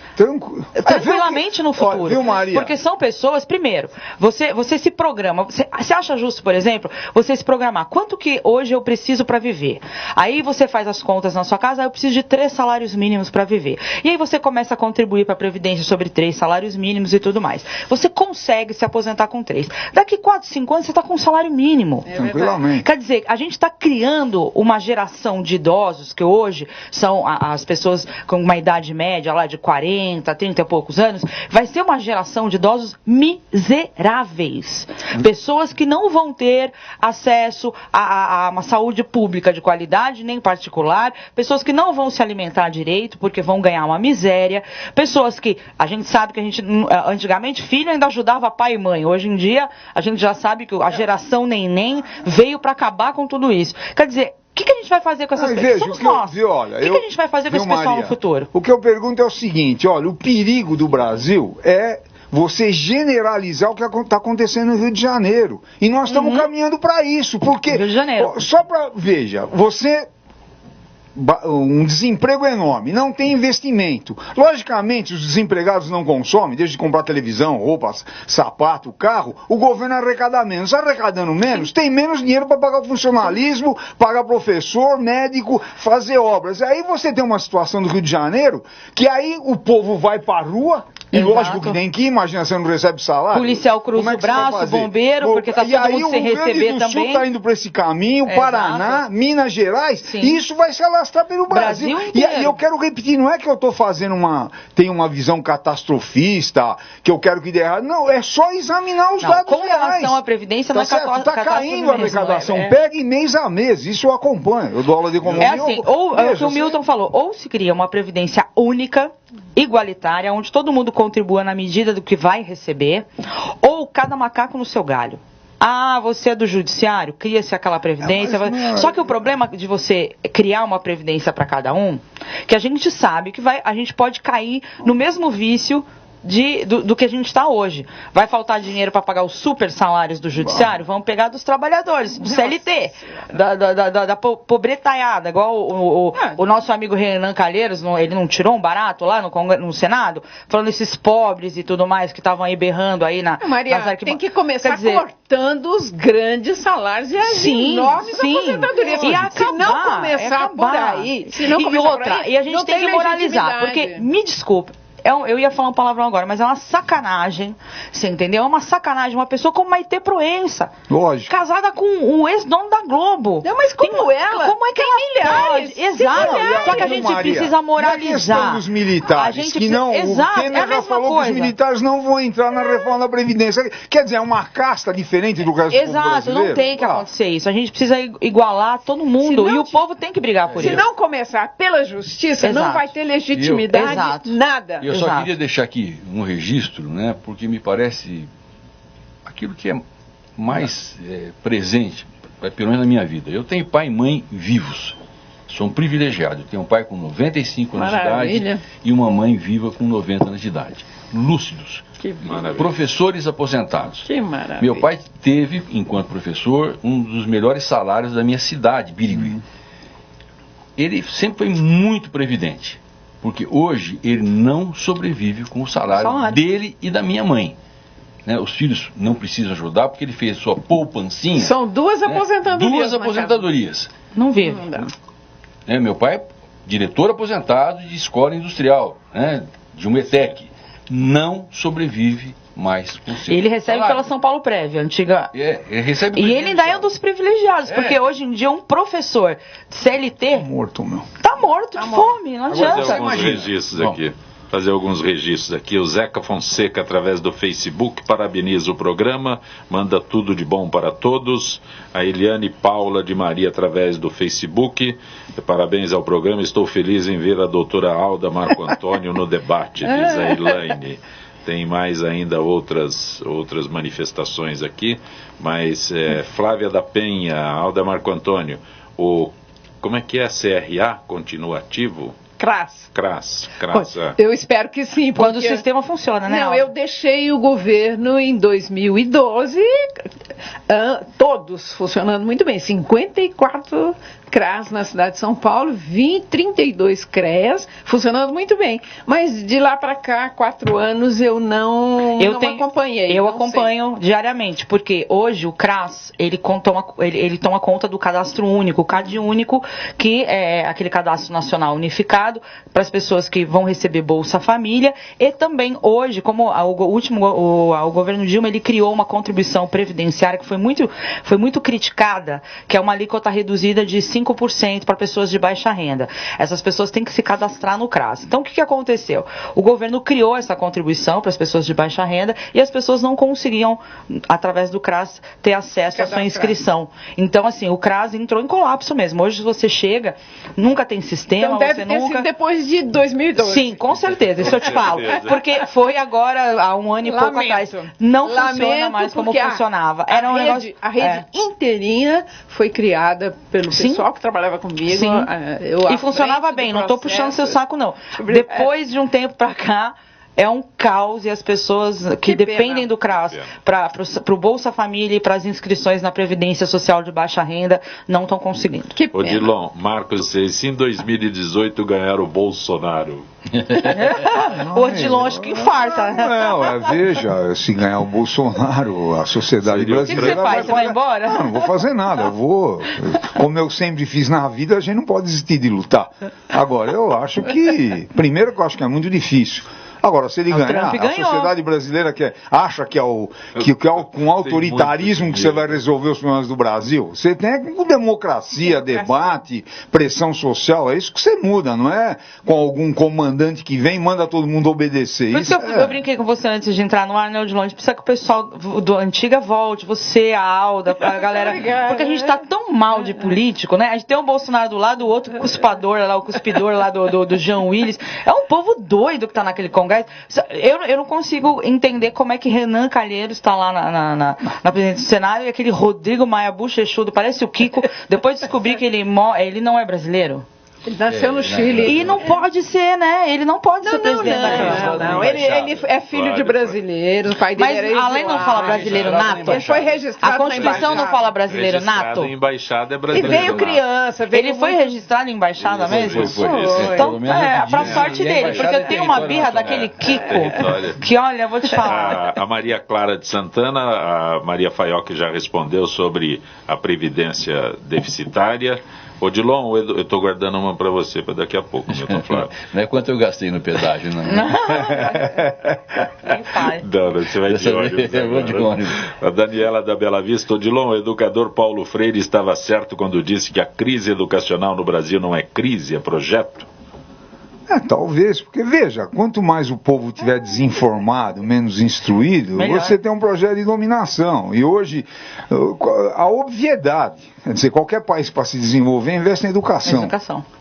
tranquilamente no futuro.
Viu, Maria?
Porque são pessoas, primeiro, você se programa, você acha justo, por exemplo, você se programar, quanto que hoje eu preciso para viver? Aí você faz as contas na sua casa, eu preciso de 3 salários mínimos para viver. E aí você começa a contribuir para a Previdência sobre 3 salários mínimos e tudo mais. Você consegue se aposentar com 3. Daqui 4, 5 anos você está com um salário mínimo.
Tranquilamente.
Quer dizer, a gente está criando uma geração de idosos que hoje são as pessoas com uma idade média lá de 40, 30 e poucos anos, vai ser uma geração de idosos miseráveis. Pessoas que não vão ter acesso a uma saúde pública de qualidade, nem particular, pessoas que não vão se alimentar direito, porque vão ganhar uma miséria, pessoas que, a gente sabe que antigamente, filho ainda ajudava pai e mãe, hoje em dia, a gente já sabe que a geração neném veio para acabar com tudo isso. Quer dizer, o que a gente vai fazer com essas pessoas? Somos nós. O que a gente vai fazer com esse pessoal no futuro?
O que eu pergunto é o seguinte, olha, o perigo do Brasil é você generalizar o que está acontecendo no Rio de Janeiro. E nós estamos caminhando para isso. Porque,
Rio de Janeiro.
Só para, veja, um desemprego enorme, não tem investimento. Logicamente, os desempregados não consomem, desde de comprar televisão, roupas, sapato, carro, o governo arrecada menos. Arrecadando menos, tem menos dinheiro para pagar o funcionalismo, pagar professor, médico, fazer obras. Aí você tem uma situação do Rio de Janeiro, que aí o povo vai para a rua, e lógico que tem que ir, imagina, você não recebe salário.
Policial cruza o braço, bombeiro, porque está todo mundo sem receber também. E aí o Rio Grande do Sul está indo
para esse caminho, Paraná, Minas Gerais, e isso vai se alastrar pelo Brasil. E eu quero repetir, não é que eu estou fazendo tenho uma visão catastrofista, que eu quero que dê errado. Não, é só examinar os dados reais.
Com relação à Previdência, não é catástrofe.
Está caindo a arrecadação, pegue mês a mês, isso eu acompanho. Eu dou aula de economia.
É assim, é o que o Milton falou, ou se cria uma Previdência única, igualitária, onde todo mundo contribua na medida do que vai receber, ou cada macaco no seu galho. Ah, você é do judiciário, cria-se aquela previdência. Só que o problema de você criar uma previdência para cada um, que a gente sabe que a gente pode cair no mesmo vício do que a gente está hoje. Vai faltar dinheiro para pagar os super salários do judiciário? Vamos pegar dos trabalhadores, do CLT, da pobretaiada, igual o nosso amigo Renan Calheiros, ele não tirou um barato lá no Senado, falando esses pobres e tudo mais que estavam aí berrando aí nas arquibancadas.
Tem que começar cortando os grandes salários e as enormes aposentadorias.
E se não começar por aí, e a gente tem que moralizar, porque, me desculpe, eu ia falar uma palavrão agora, mas é uma sacanagem, você entendeu? É uma sacanagem, uma pessoa como Maitê Proença,
lógico,
casada com o ex-dono da Globo.
Não, mas como ela? Como é que ela
milhares? Pode? Exato. Só que a gente precisa moralizar.
A questão dos militares, que não, o Temer já falou que os militares não vão entrar na reforma da Previdência. Quer dizer, é uma casta diferente do resto do povo brasileiro.
Exato, não tem que acontecer isso. A gente precisa igualar todo mundo e o povo tem que brigar por isso.
Se não começar pela justiça, não vai ter legitimidade, nada.
Eu só queria deixar aqui um registro, né, porque me parece aquilo que é mais presente, pelo menos na minha vida. Eu tenho pai e mãe vivos, sou um privilegiado. Eu tenho um pai com 95 anos de idade e uma mãe viva com 90 anos de idade, lúcidos, professores aposentados.
Que maravilha.
Meu pai teve, enquanto professor, um dos melhores salários da minha cidade, Birigui. ele sempre foi muito previdente. Porque hoje ele não sobrevive com o salário dele e da minha mãe. Né? Os filhos não precisam ajudar porque ele fez sua poupancinha.
São duas aposentadorias.
Duas aposentadorias.
Não vive.
Não dá.
Meu pai, diretor aposentado de escola industrial, né? De um ETEC. Não sobrevive mais com o seu
Ele recebe
salário.
pela São Paulo Prévia, antiga.
Ele recebe
E ele ainda é um dos privilegiados, porque hoje em dia um professor CLT
Morto, meu.
tá morto de fome, não
Fazer
adianta.
alguns registros aqui. Fazer alguns registros aqui. O Zeca Fonseca, através do Facebook, parabeniza o programa, manda tudo de bom para todos. A Eliane Paula de Maria, através do Facebook, parabéns ao programa. Estou feliz em ver a doutora Alda Marco Antônio no debate, diz a Elaine. Tem mais ainda outras manifestações aqui, mas Flávia da Penha, Alda Marco Antônio, como é que é? CRA continua ativo? CRAS.
Eu espero que sim. Porque...
Quando o sistema funciona, né?
Não, eu deixei o governo em 2012, todos funcionando muito bem. 54 CRAS na cidade de São Paulo, 32 CREAS funcionando muito bem. Mas de lá para cá, 4 anos, eu não acompanhei.
Eu acompanho diariamente, porque hoje o CRAS, ele toma conta do cadastro único, o CAD único, que é aquele cadastro nacional unificado para as pessoas que vão receber Bolsa Família, e também hoje, como o governo Dilma, ele criou uma contribuição previdenciária que foi muito criticada, que é uma alíquota reduzida de 5% para pessoas de baixa renda. Essas pessoas têm que se cadastrar no CRAS. Então, o que aconteceu? O governo criou essa contribuição para as pessoas de baixa renda e as pessoas não conseguiam, através do CRAS, ter acesso à sua inscrição. Então, assim, o CRAS entrou em colapso mesmo. Hoje, você chega, nunca tem sistema,
então, deve ter sido depois de 2012.
Sim, com certeza, isso eu te falo. Porque foi agora, há um ano e pouco atrás. Não funciona mais como funcionava. Era
a rede inteirinha foi criada pelo pessoal que trabalhava comigo.
Sim. E funcionava bem, não estou puxando seu saco, não. Depois de um tempo para cá, é um caos e as pessoas que dependem do CRAS para o Bolsa Família e para as inscrições na Previdência Social de baixa renda não estão conseguindo.
Odilon, Marcos, se em 2018 ganhar o Bolsonaro...
O Odilon acho que infarta.
Não, veja, se ganhar o Bolsonaro, a sociedade brasileira...
O que você faz? Você vai embora?
Não vou fazer nada, como eu sempre fiz na vida, a gente não pode desistir de lutar. Agora, eu acho que... Primeiro que eu acho que é muito difícil. Agora, se ele ganhar, a sociedade brasileira acha que é com autoritarismo que você vai resolver os problemas do Brasil. Você tem com democracia, debate, pressão social, é isso que você muda, não é com algum comandante que vem e manda todo mundo obedecer.
Por isso que eu brinquei com você antes de entrar no ar, né, Odilon? A gente precisa que o pessoal do Antiga volte, você, a Alda, a galera, porque a gente tá tão mal de político, né? A gente tem o Bolsonaro do lado, o outro o cuspidor lá do Jean Willis. É um povo doido que tá naquele Congresso. Eu não consigo entender como é que Renan Calheiros está lá na presidência do Senado e aquele Rodrigo Maia bochechudo, parece o Kiko, depois descobri que ele não é brasileiro.
Ele nasceu no Chile.
E não pode ser, né? Ele não pode ser presidente da República.
Não. Ele é filho de brasileiros, o pai dele era exilado.
Mas além não fala brasileiro nato,
ele foi registrado.
A Constituição não fala brasileiro nato.
Em embaixada é brasileiro.
E veio criança.
Ele foi registrado em embaixada mesmo?
Foi.
Então, pra sorte dele, porque eu tenho uma birra daquele Kiko, que olha, eu vou te falar.
A Maria Clara de Santana, a Maria Faioc já respondeu sobre a previdência deficitária. Odilon, eu estou guardando uma para você para daqui a pouco, Milton Flávio.
Não é quanto eu gastei no pedágio, não.
Não, você vai de ônibus.
Eu vou de ônibus.
A Daniela da Bela Vista, Odilon, o educador Paulo Freire estava certo quando disse que a crise educacional no Brasil não é crise, é projeto?
Talvez, porque veja, quanto mais o povo tiver desinformado, menos instruído, melhor. Você tem um projeto de dominação. E hoje, a obviedade, quer dizer, qualquer país para se desenvolver investe em educação.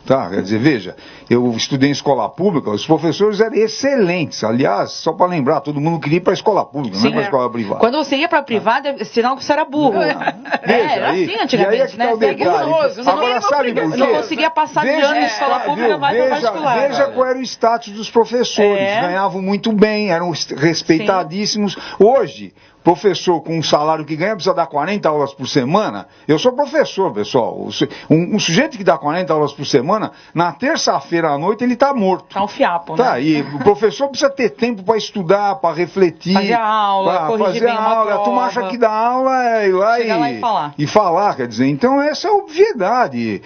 Tá, quer dizer, veja, eu estudei em escola pública, os professores eram excelentes. Aliás, só para lembrar, todo mundo queria ir para a escola pública, não é para a escola privada.
Quando você ia para a privada, sinal que você era burro.
Era
assim antigamente, né?
Agora, sabe por quê?
Não conseguia passar de ano em escola pública, vai para particular.
Veja qual era o status dos professores. Ganhavam muito bem, eram respeitadíssimos. Hoje, professor com um salário que ganha precisa dar 40 aulas por semana. Eu sou professor, pessoal. Um sujeito que dá 40 aulas por semana, na terça-feira à noite ele está morto.
Tá um fiapo, né?
Tá, e o professor precisa ter tempo para estudar, para refletir.
Fazer a aula, corrigir bem uma prova.
A turma acha que dar aula é ir lá e falar, quer dizer. Então essa é a obviedade.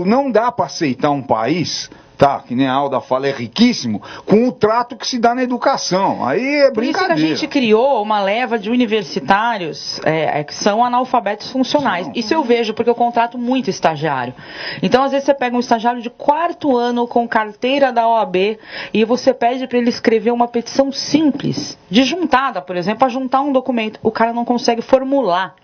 Não dá para aceitar um país... Tá, que nem a Alda fala, é riquíssimo, com o trato que se dá na educação. Aí é brincadeira.
Por isso que a gente criou uma leva de universitários que são analfabetos funcionais. Isso eu vejo, porque eu contrato muito estagiário. Então, às vezes, você pega um estagiário de 4º ano com carteira da OAB e você pede para ele escrever uma petição simples, de juntada, por exemplo, para juntar um documento. O cara não consegue formular.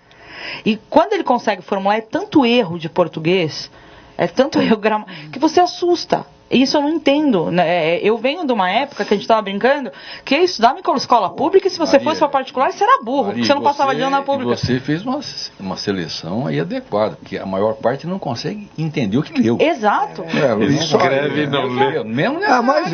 E quando ele consegue formular, é tanto erro de português, é tanto erro gramático, que você assusta. Isso eu não entendo, né? Eu venho de uma época que a gente estava brincando que ia estudar em escola pública e se você fosse para particular, você era burro, porque você não passava de ano na pública.
Você fez uma seleção aí adequada, porque a maior parte não consegue entender o que leu.
Exato.
Ele escreve e não lê.
Mesmo
mas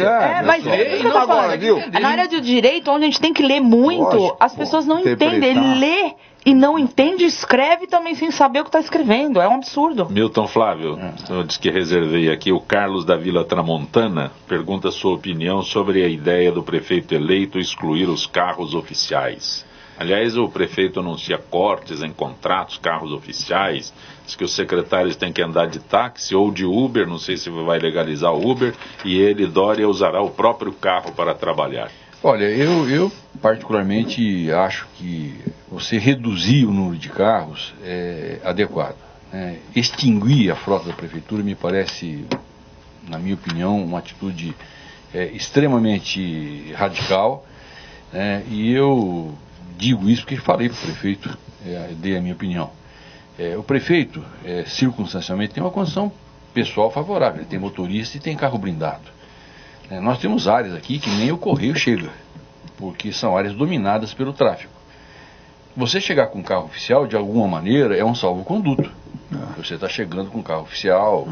agora, viu?
Na área do direito, onde a gente tem que ler muito, as pessoas não entendem. Ele lê e não entende, escreve também sem saber o que está escrevendo. É um absurdo.
Milton Flávio, eu disse que reservei aqui. O Carlos da Vila Tramontana pergunta a sua opinião sobre a ideia do prefeito eleito excluir os carros oficiais. Aliás, o prefeito anuncia cortes em contratos, carros oficiais, diz que os secretários têm que andar de táxi ou de Uber, não sei se vai legalizar o Uber, e ele, Dória, usará o próprio carro para trabalhar.
Olha, eu particularmente acho que você reduzir o número de carros é adequado. Extinguir a frota da prefeitura me parece, na minha opinião, uma atitude extremamente radical, e eu digo isso porque falei para o prefeito, dei a minha opinião. O prefeito, circunstancialmente, tem uma condição pessoal favorável, ele tem motorista e tem carro blindado. Nós temos áreas aqui que nem o correio chega, porque são áreas dominadas pelo tráfego. Você chegar com um carro oficial, de alguma maneira, é um salvo-conduto. Você está chegando com um carro oficial,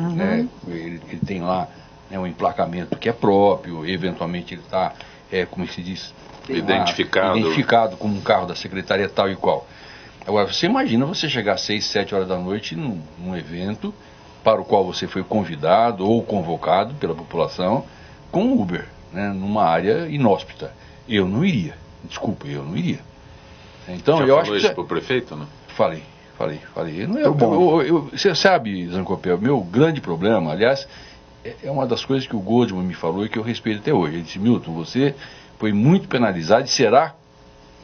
ele tem lá um emplacamento que é próprio, eventualmente ele está, como se diz, identificado como um carro da secretaria tal e qual. Agora, você imagina você chegar às 6, 7 horas da noite num evento para o qual você foi convidado ou convocado pela população, com Uber, numa área inóspita. Eu não iria. Desculpa, eu não iria. Então, eu acho que
isso para o prefeito, né?
Falei. Você sabe, Zancopé, o meu grande problema, aliás, é uma das coisas que o Goldman me falou e que eu respeito até hoje. Ele disse, Milton, você foi muito penalizado e será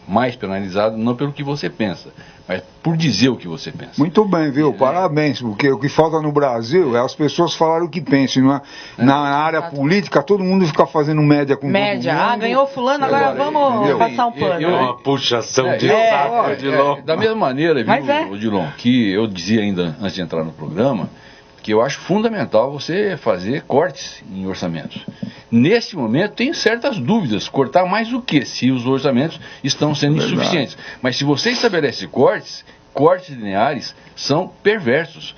mais penalizado não pelo que você pensa, mas por dizer o que você pensa.
Muito bem, viu? Parabéns, porque o que falta no Brasil é as pessoas falarem o que pensam, não é? Na área política, todo mundo fica fazendo média com todo mundo.
Ganhou fulano, agora vamos passar um pano.
É uma puxação de saco, Odilon.
Da mesma maneira, viu, Odilon, que eu dizia ainda antes de entrar no programa, que eu acho fundamental você fazer cortes em orçamentos. Neste momento, tenho certas dúvidas. Cortar mais o quê? Se os orçamentos estão sendo insuficientes. Mas se você estabelece cortes lineares são perversos.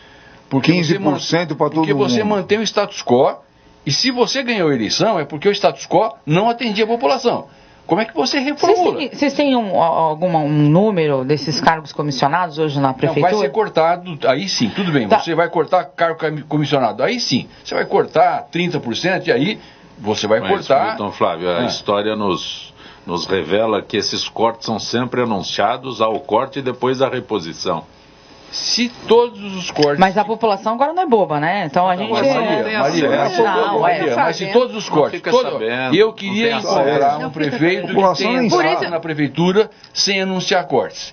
Porque
15% para todo mundo.
Porque você mantém o status quo, e se você ganhou a eleição, é porque o status quo não atendia a população. Como é que você reformula?
Vocês têm um número desses cargos comissionados hoje na prefeitura?
Não, vai ser cortado, aí sim, tudo bem, você vai cortar cargo comissionado, aí sim, você vai cortar 30% e aí você vai cortar...
Milton Flávio, a história nos revela que esses cortes são sempre anunciados ao corte e depois à reposição.
Se todos os cortes...
Mas a população agora não é boba, né? Então a gente...
Mas se todos os cortes... Eu queria encontrar um prefeito que tenha entrado na prefeitura sem anunciar cortes.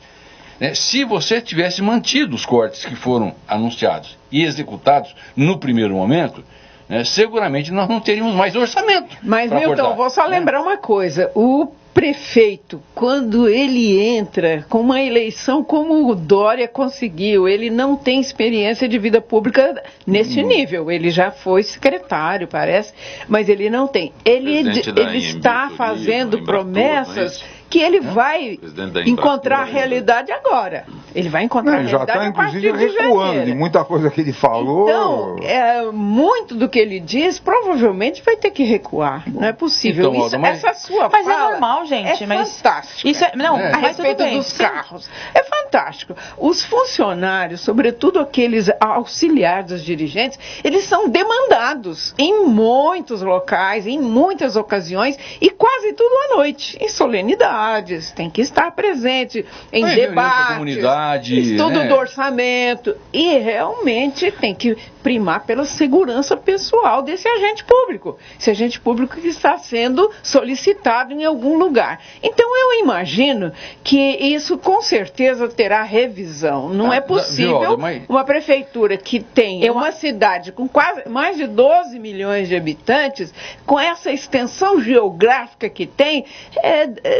Se você tivesse mantido os cortes que foram anunciados e executados no primeiro momento, seguramente nós não teríamos mais orçamento.
Mas, Milton, vou só lembrar uma coisa. O prefeito, quando ele entra com uma eleição como o Dória conseguiu, ele não tem experiência de vida pública nesse nível. Ele já foi secretário, parece, mas ele não tem. Ele está fazendo promessas que ele vai encontrar a realidade agora. Ele vai encontrar
Ele já está, inclusive, recuando de muita coisa que ele falou.
Então, muito do que ele diz, provavelmente vai ter que recuar. Não é possível.
Então, Alda,
essa sua
mas
fala
é normal, gente.
É fantástico.
Isso não,
a respeito dos carros. É fantástico. Os funcionários, sobretudo aqueles auxiliares dos dirigentes, eles são demandados em muitos locais, em muitas ocasiões, e quase tudo à noite, em solenidades. Tem que estar presente em debates, estudo do orçamento, e realmente tem que primar pela segurança pessoal desse agente público. Esse agente público que está sendo solicitado em algum lugar. Então eu imagino que isso com certeza terá revisão. Não é possível uma prefeitura que tem uma cidade com quase mais de 12 milhões de habitantes, com essa extensão geográfica que tem,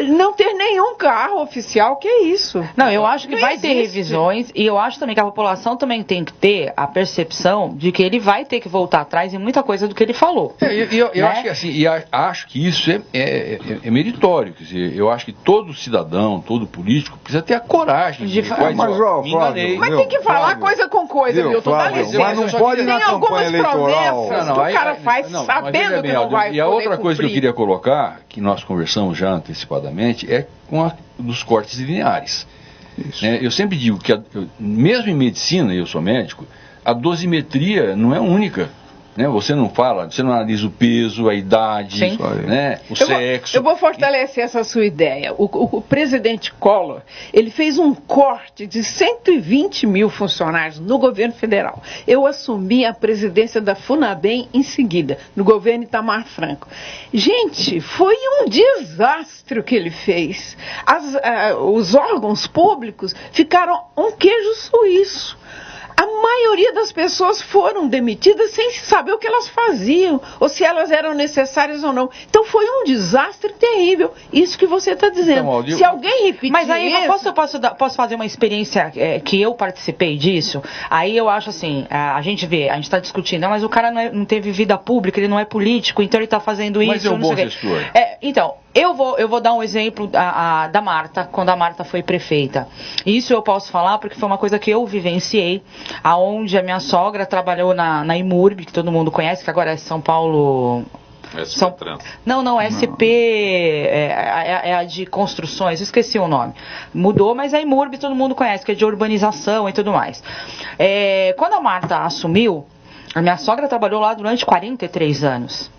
não ter nenhum carro oficial. Que é isso?
Não, eu acho que vai ter revisões, e eu acho também que a população também tem que ter a percepção de que ele vai ter que voltar atrás em muita coisa do que ele falou.
Eu acho que assim, acho que isso é meritório. Quer dizer, eu acho que todo cidadão, todo político precisa ter a coragem de falar.
Mas tem que falar coisa com coisa, Milton.
Mas não pode na campanha eleitoral.
Que o cara faz sabendo que não vai.
E a outra coisa que eu queria colocar, que nós conversamos já antecipadamente, é com dos cortes lineares. Eu sempre digo que, mesmo em medicina, eu sou médico, a dosimetria não é única. Você não fala, você não analisa o peso, a idade, o sexo.
Eu vou fortalecer essa sua ideia. O presidente Collor, ele fez um corte de 120 mil funcionários no governo federal. Eu assumi a presidência da FUNABEM em seguida, no governo Itamar Franco. Gente, foi um desastre o que ele fez. Os órgãos públicos ficaram um queijo suíço. A maioria das pessoas foram demitidas sem saber o que elas faziam, ou se elas eram necessárias ou não. Então foi um desastre terrível, isso que você está dizendo. Então, se alguém repetir
mas aí
isso...
posso fazer uma experiência que eu participei disso? Aí eu acho assim, a gente está discutindo, mas o cara não teve vida pública, ele não é político, então ele está fazendo isso.
Mas é um bom gestor.
Então, eu vou dar um exemplo da Marta, quando a Marta foi prefeita. Isso eu posso falar porque foi uma coisa que eu vivenciei, aonde a minha sogra trabalhou na IMURB, que todo mundo conhece, que agora é São Paulo... Não, SP é a de construções, esqueci o nome. Mudou, mas a IMURB todo mundo conhece, que é de urbanização e tudo mais. Quando a Marta assumiu, a minha sogra trabalhou lá durante 43 anos.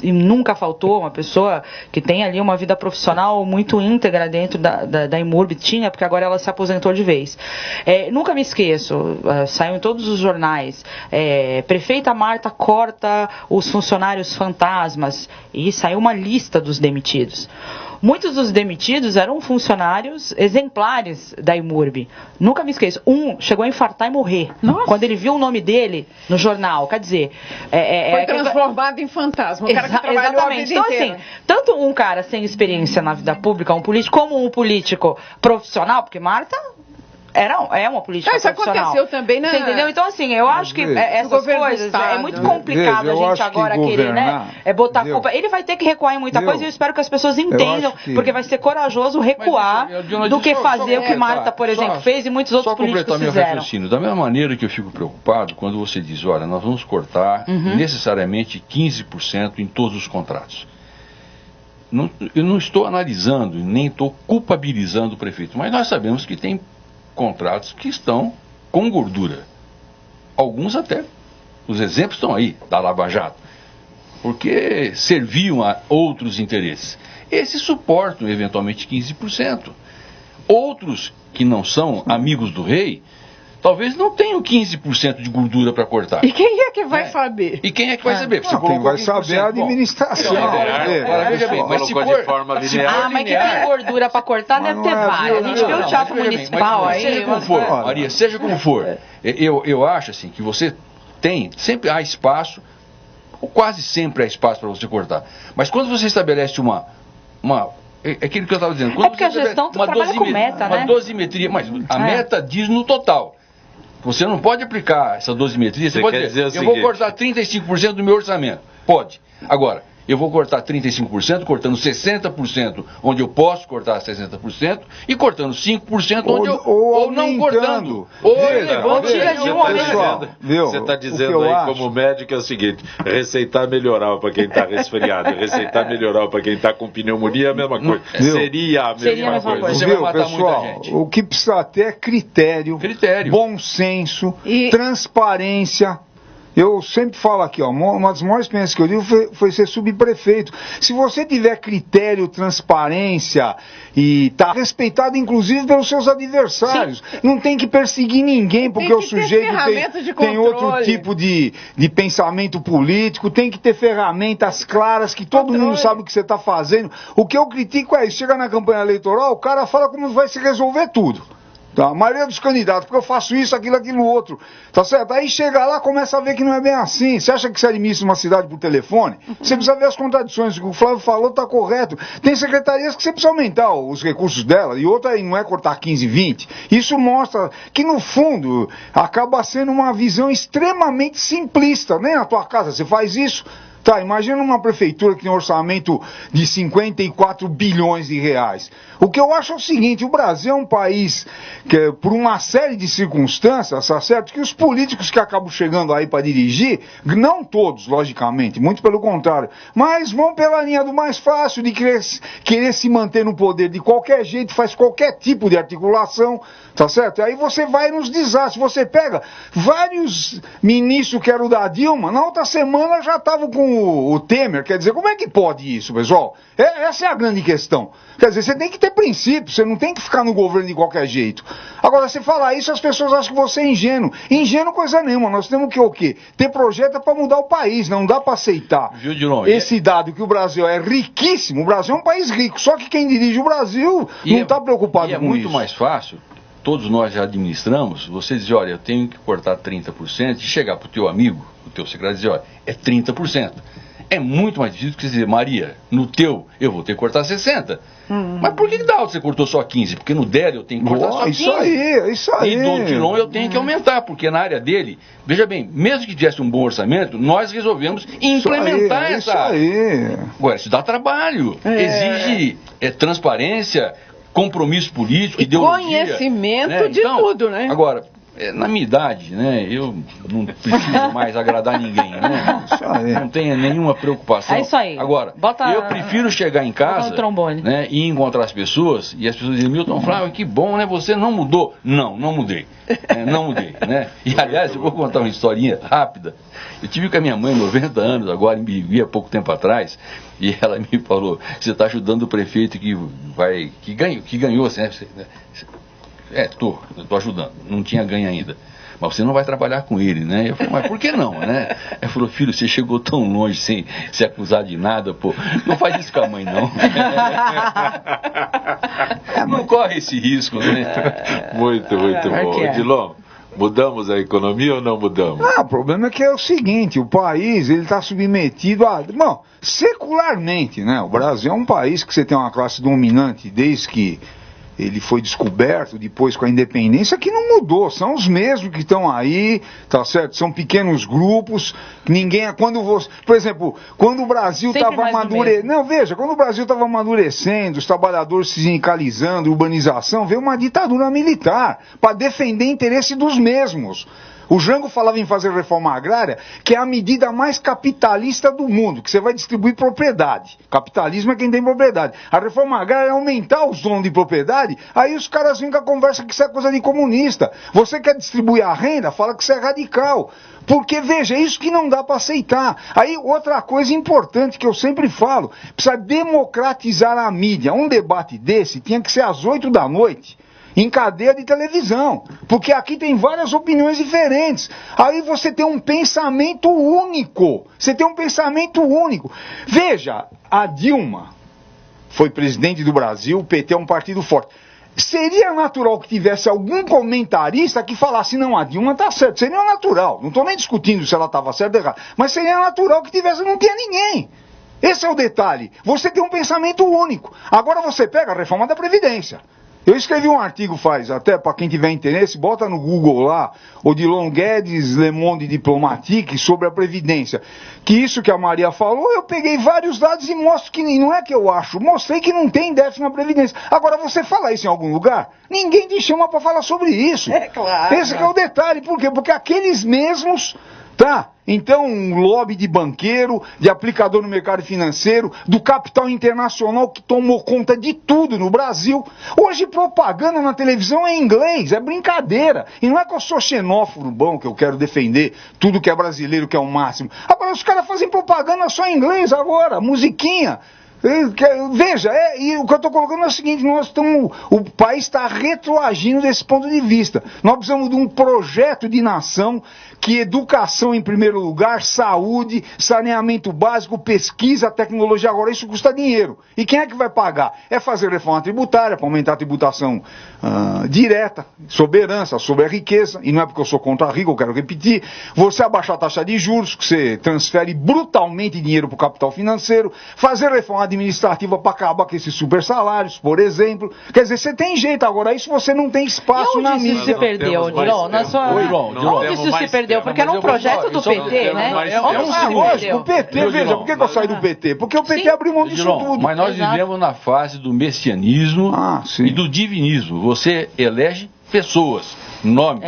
E nunca faltou uma pessoa que tem ali uma vida profissional muito íntegra dentro da IMURB, tinha, porque agora ela se aposentou de vez. Nunca me esqueço, saiu em todos os jornais, prefeita Marta corta os funcionários fantasmas, e saiu uma lista dos demitidos. Muitos dos demitidos eram funcionários exemplares da IMURB. Nunca me esqueço. Um chegou a infartar e morrer.
Nossa.
Quando ele viu o nome dele no jornal. Quer dizer...
foi transformado em fantasma. O cara que trabalhou
exatamente.
A vida
então,
inteira.
assim, tanto um cara sem experiência na vida pública, um político, como um político profissional, porque Marta... é uma política profissional.
Isso aconteceu também, né?
Você entendeu? Então, assim, eu acho que essas coisas... É muito complicado a gente agora querer, botar a culpa. Ele vai ter que recuar em muita coisa, e eu espero que as pessoas entendam, porque vai ser corajoso recuar do que fazer o que Marta, por exemplo, fez e muitos outros políticos fizeram. Só completar meu raciocínio.
Da mesma maneira que eu fico preocupado quando você diz, olha, nós vamos cortar necessariamente 15% em todos os contratos. Eu não estou analisando, nem estou culpabilizando o prefeito, mas nós sabemos que tem contratos que estão com gordura. Alguns até, os exemplos estão aí, da Lava Jato, porque serviam a outros interesses. Esses suportam eventualmente 15%. Outros que não são amigos do rei, talvez não tenham 15% de gordura para cortar.
E quem é que vai saber?
E quem é que vai saber?
Quem vai saber é a administração.
Veja bem, mas se for
de forma linear...
mas que tem gordura para cortar, deve ter várias. A gente viu o teatro municipal aí.
Seja como for, Maria, seja como for, eu acho assim que você tem, sempre há espaço, ou quase sempre há espaço para você cortar. Mas quando você estabelece aquilo que eu estava dizendo.
Porque a gestão trabalha com meta, né?
Uma dosimetria, mas a meta diz no total. Você não pode aplicar essa dosimetria. Você pode dizer, eu vou cortar 35% do meu orçamento. Pode. Agora, eu vou cortar 35%, cortando 60% onde eu posso cortar 60% e cortando 5% onde ou não cortando.
Ou tira de uma vez.
Você está dizendo aí, como médico, é o seguinte: receitar melhoral para quem está resfriado, receitar melhoral para quem está com pneumonia é a mesma coisa. Seria a mesma coisa.
Você vai matar muita gente.
O que precisa ter é critério. Bom senso, transparência. Eu sempre falo aqui, ó, uma das maiores experiências que eu tive foi ser subprefeito. Se você tiver critério, transparência e tá respeitado inclusive pelos seus adversários, não tem que perseguir ninguém porque o sujeito tem outro tipo de pensamento político, tem que ter ferramentas claras que todo mundo sabe o que você está fazendo. O que eu critico é isso: chega na campanha eleitoral, o cara fala como vai se resolver tudo. Tá? A maioria dos candidatos, porque eu faço isso, aquilo, outro. Tá certo? Aí chega lá, começa a ver que não é bem assim. Você acha que você administra uma cidade por telefone? Você precisa ver as contradições. O que o Flávio falou está correto. Tem secretarias que você precisa aumentar os recursos dela, e outra aí não é cortar 15, 20. Isso mostra que, no fundo, acaba sendo uma visão extremamente simplista. Nem na tua casa você faz isso. Tá, imagina uma prefeitura que tem um orçamento de 54 bilhões de reais. O que eu acho é o seguinte: o Brasil é um país que, por uma série de circunstâncias, tá certo, que os políticos que acabam chegando aí para dirigir, não todos, logicamente, muito pelo contrário, mas vão pela linha do mais fácil, de querer se manter no poder de qualquer jeito, faz qualquer tipo de articulação, tá certo? Aí você vai nos desastres. Você pega vários ministros que eram da Dilma, na outra semana já estavam com o Temer. Quer dizer, como é que pode isso, pessoal? Essa é a grande questão. Quer dizer, você tem que ter princípio, você não tem que ficar no governo de qualquer jeito. Agora, você falar isso, as pessoas acham que você é ingênuo. Ingênuo coisa nenhuma. Nós temos que o quê? Ter projeto para mudar o país. Não dá para aceitar esse dado que o Brasil é riquíssimo. O Brasil é um país rico. Só que quem dirige o Brasil não está preocupado com isso.
É muito mais fácil. Todos nós já administramos. Você diz: olha, eu tenho que cortar 30%, e chegar para o teu amigo, o teu secretário, e dizer: olha, é 30%. É muito mais difícil que você dizer: Maria, no teu eu vou ter que cortar 60%. Mas por que dá você cortou só 15%? Porque no dela eu tenho que cortar só 15%.
Isso aí.
E do Tirão eu tenho que aumentar, porque na área dele, veja bem, mesmo que tivesse um bom orçamento, nós resolvemos implementar essa área. Agora, isso dá trabalho, exige transparência, compromisso político, ideologia,
conhecimento,
né?
de tudo, né?
Agora, na minha idade, né, eu não preciso mais agradar ninguém, né? Não tenho nenhuma preocupação.
É isso aí.
Agora, eu prefiro chegar em casa, né, e encontrar as pessoas, e as pessoas dizem: Milton Flávio, que bom, né? Você não mudou. Não mudei. Não mudei, né? E, aliás, eu vou contar uma historinha rápida. Eu tive com a minha mãe 90 anos, agora me vi há pouco tempo atrás, e ela me falou: você está ajudando o prefeito que ganhou, assim, né? Tô ajudando, não tinha ganho ainda. Mas você não vai trabalhar com ele, né? Eu falei: mas por que não, né? Ela falou: filho, você chegou tão longe sem se acusar de nada, pô. Não faz isso com a mãe, não. Não corre esse risco, né?
Muito bom. Odilon, mudamos a economia ou não mudamos?
O problema é que é o seguinte: o país, ele está submetido a... Bom, secularmente, né? O Brasil é um país que você tem uma classe dominante desde que ele foi descoberto, depois com a independência, que não mudou, são os mesmos que estão aí, tá certo? São pequenos grupos, ninguém, por exemplo, quando o Brasil estava amadurecendo, quando o Brasil estava amadurecendo, os trabalhadores se sindicalizando, urbanização, veio uma ditadura militar, para defender o interesse dos mesmos. O Jango falava em fazer reforma agrária, que é a medida mais capitalista do mundo, que você vai distribuir propriedade. Capitalismo é quem tem propriedade. A reforma agrária é aumentar os donos de propriedade, aí os caras vêm com a conversa que isso é coisa de comunista. Você quer distribuir a renda, fala que isso é radical. Porque, veja, é isso que não dá para aceitar. Aí, outra coisa importante que eu sempre falo, precisa democratizar a mídia. Um debate desse tinha que ser às 8 da noite. Em cadeia de televisão, porque aqui tem várias opiniões diferentes. Aí você tem um pensamento único. Veja, a Dilma foi presidente do Brasil, o PT é um partido forte. Seria natural que tivesse algum comentarista que falasse: não, a Dilma está certa. Seria natural. Não estou nem discutindo se ela estava certa ou errada. Mas seria natural que tivesse, não tinha ninguém. Esse é o detalhe. Você tem um pensamento único. Agora você pega a reforma da Previdência. Eu escrevi um artigo até para quem tiver interesse, bota no Google lá, Odilon Guedes, Le Monde Diplomatique, sobre a Previdência. Que isso que a Maria falou, eu peguei vários dados e mostro que não é que eu acho, mostrei que não tem déficit na Previdência. Agora, você fala isso em algum lugar, ninguém te chama para falar sobre isso.
É claro.
Esse que é o detalhe, por quê? Porque aqueles mesmos, tá? Então, um lobby de banqueiro, de aplicador no mercado financeiro, do capital internacional que tomou conta de tudo no Brasil. Hoje, propaganda na televisão é em inglês, é brincadeira. E não é que eu sou xenófobo bom, que eu quero defender tudo que é brasileiro, que é o máximo. Agora, os caras fazem propaganda só em inglês agora, musiquinha. Veja, e o que eu estou colocando é o seguinte, o país está retroagindo desse ponto de vista. Nós precisamos de um projeto de nação que educação em primeiro lugar, saúde, saneamento básico, pesquisa, tecnologia, agora isso custa dinheiro. E quem é que vai pagar? É fazer reforma tributária, para aumentar a tributação direta, sobre herança, sobre a riqueza, e não é porque eu sou contra a rica, eu quero repetir, você abaixar a taxa de juros, que você transfere brutalmente dinheiro para o capital financeiro, fazer reforma administrativa para acabar com esses super salários, por exemplo. Quer dizer, você tem jeito, agora isso você não tem espaço na mídia.
Onde isso se perdeu, Dilon? Onde isso se perdeu? Porque era um projeto do PT, né?
Lógico, o PT, veja, por que eu saí do PT? Porque o PT abriu mão disso tudo.
Mas nós vivemos na fase do messianismo e do divinismo. Você elege pessoas, nomes.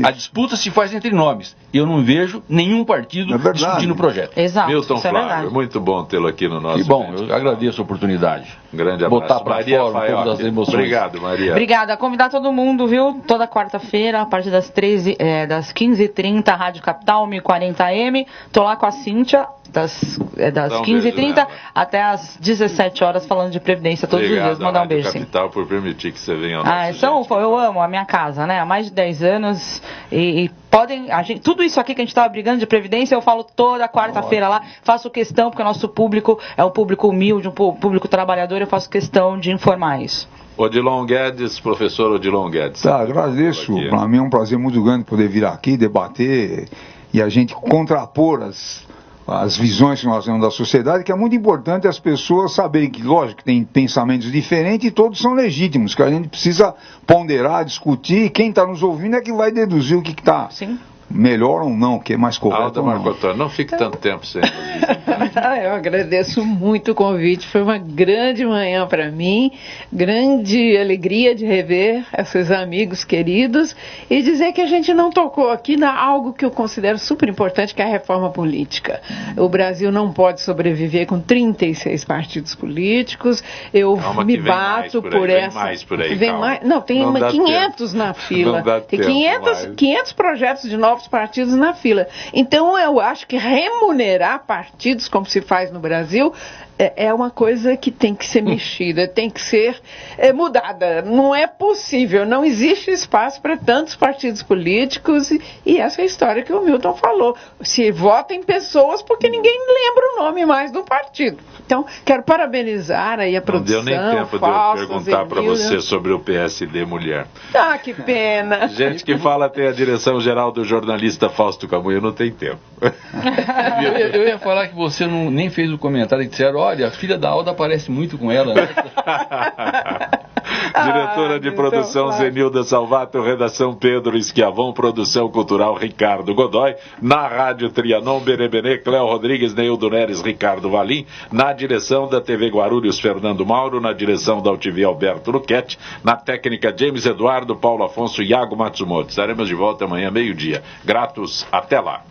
A disputa se faz entre nomes. Eu não vejo nenhum partido discutindo o projeto.
Exato.
Milton Flávio, muito bom tê-lo aqui no nosso.
Que bom, eu agradeço a oportunidade.
Um grande abraço.
Botar para fora um pouco das emoções.
Obrigado, Maria.
Obrigada. Convidar todo mundo, viu? Toda quarta-feira, a partir das 15h30, Rádio Capital, 1040M. Tô lá com a Cíntia, das 15h30 até as 17 horas, falando de Previdência todos os dias. Mandar um beijo, sim.
Capital por permitir que você venha ao nosso
eu amo a minha casa, né? Há mais de 10 anos e podem, tudo isso aqui que a gente estava brigando de Previdência, eu falo toda quarta-feira lá, faço questão, porque o nosso público é um público humilde, um público trabalhador, eu faço questão de informar isso.
Odilon Guedes, professor Odilon Guedes.
Tá, agradeço, para mim é um prazer muito grande poder vir aqui, debater e a gente contrapor as visões que nós temos da sociedade, que é muito importante as pessoas saberem que, lógico, que tem pensamentos diferentes e todos são legítimos, que a gente precisa ponderar, discutir, e quem está nos ouvindo é que vai deduzir o que está melhor ou não, o que é mais correto.
Alda Marco Antônio, não fique tanto tempo sem nos visitar.
Eu agradeço muito o convite, foi uma grande manhã para mim, grande alegria de rever esses amigos queridos e dizer que a gente não tocou aqui na algo que eu considero super importante, que é a reforma política. O Brasil não pode sobreviver com 36 partidos políticos, eu me bato por essa...
Vem mais por aí,
Não, tem 500 na fila, tem 500 projetos de novos partidos na fila. Então eu acho que remunerar partidos, como se faz no Brasil, é uma coisa que tem que ser mexida, tem que ser mudada. Não é possível, não existe espaço para tantos partidos políticos e essa é a história que o Milton falou. Se votem pessoas porque ninguém lembra o nome mais do partido. Então, quero parabenizar aí a produção.
Não deu nem tempo de eu perguntar para você sobre o PSD Mulher.
Ah, que pena.
Gente que fala tem a direção geral do jornalista Fausto Camunha, não tem tempo.
Eu ia falar que você nem fez o comentário que disseram, olha, a filha da Alda parece muito com ela, né?
Diretora de produção Zenilda Salvato, redação Pedro Esquiavão, produção cultural Ricardo Godoy, na Rádio Trianon, Benebenê, Cléo Rodrigues, Neildo Neres, Ricardo Valim, na direção da TV Guarulhos, Fernando Mauro, na direção da UTV Alberto Luquete, na técnica James Eduardo, Paulo Afonso e Iago Matsumoto. Estaremos de volta amanhã, meio-dia. Gratos, até lá.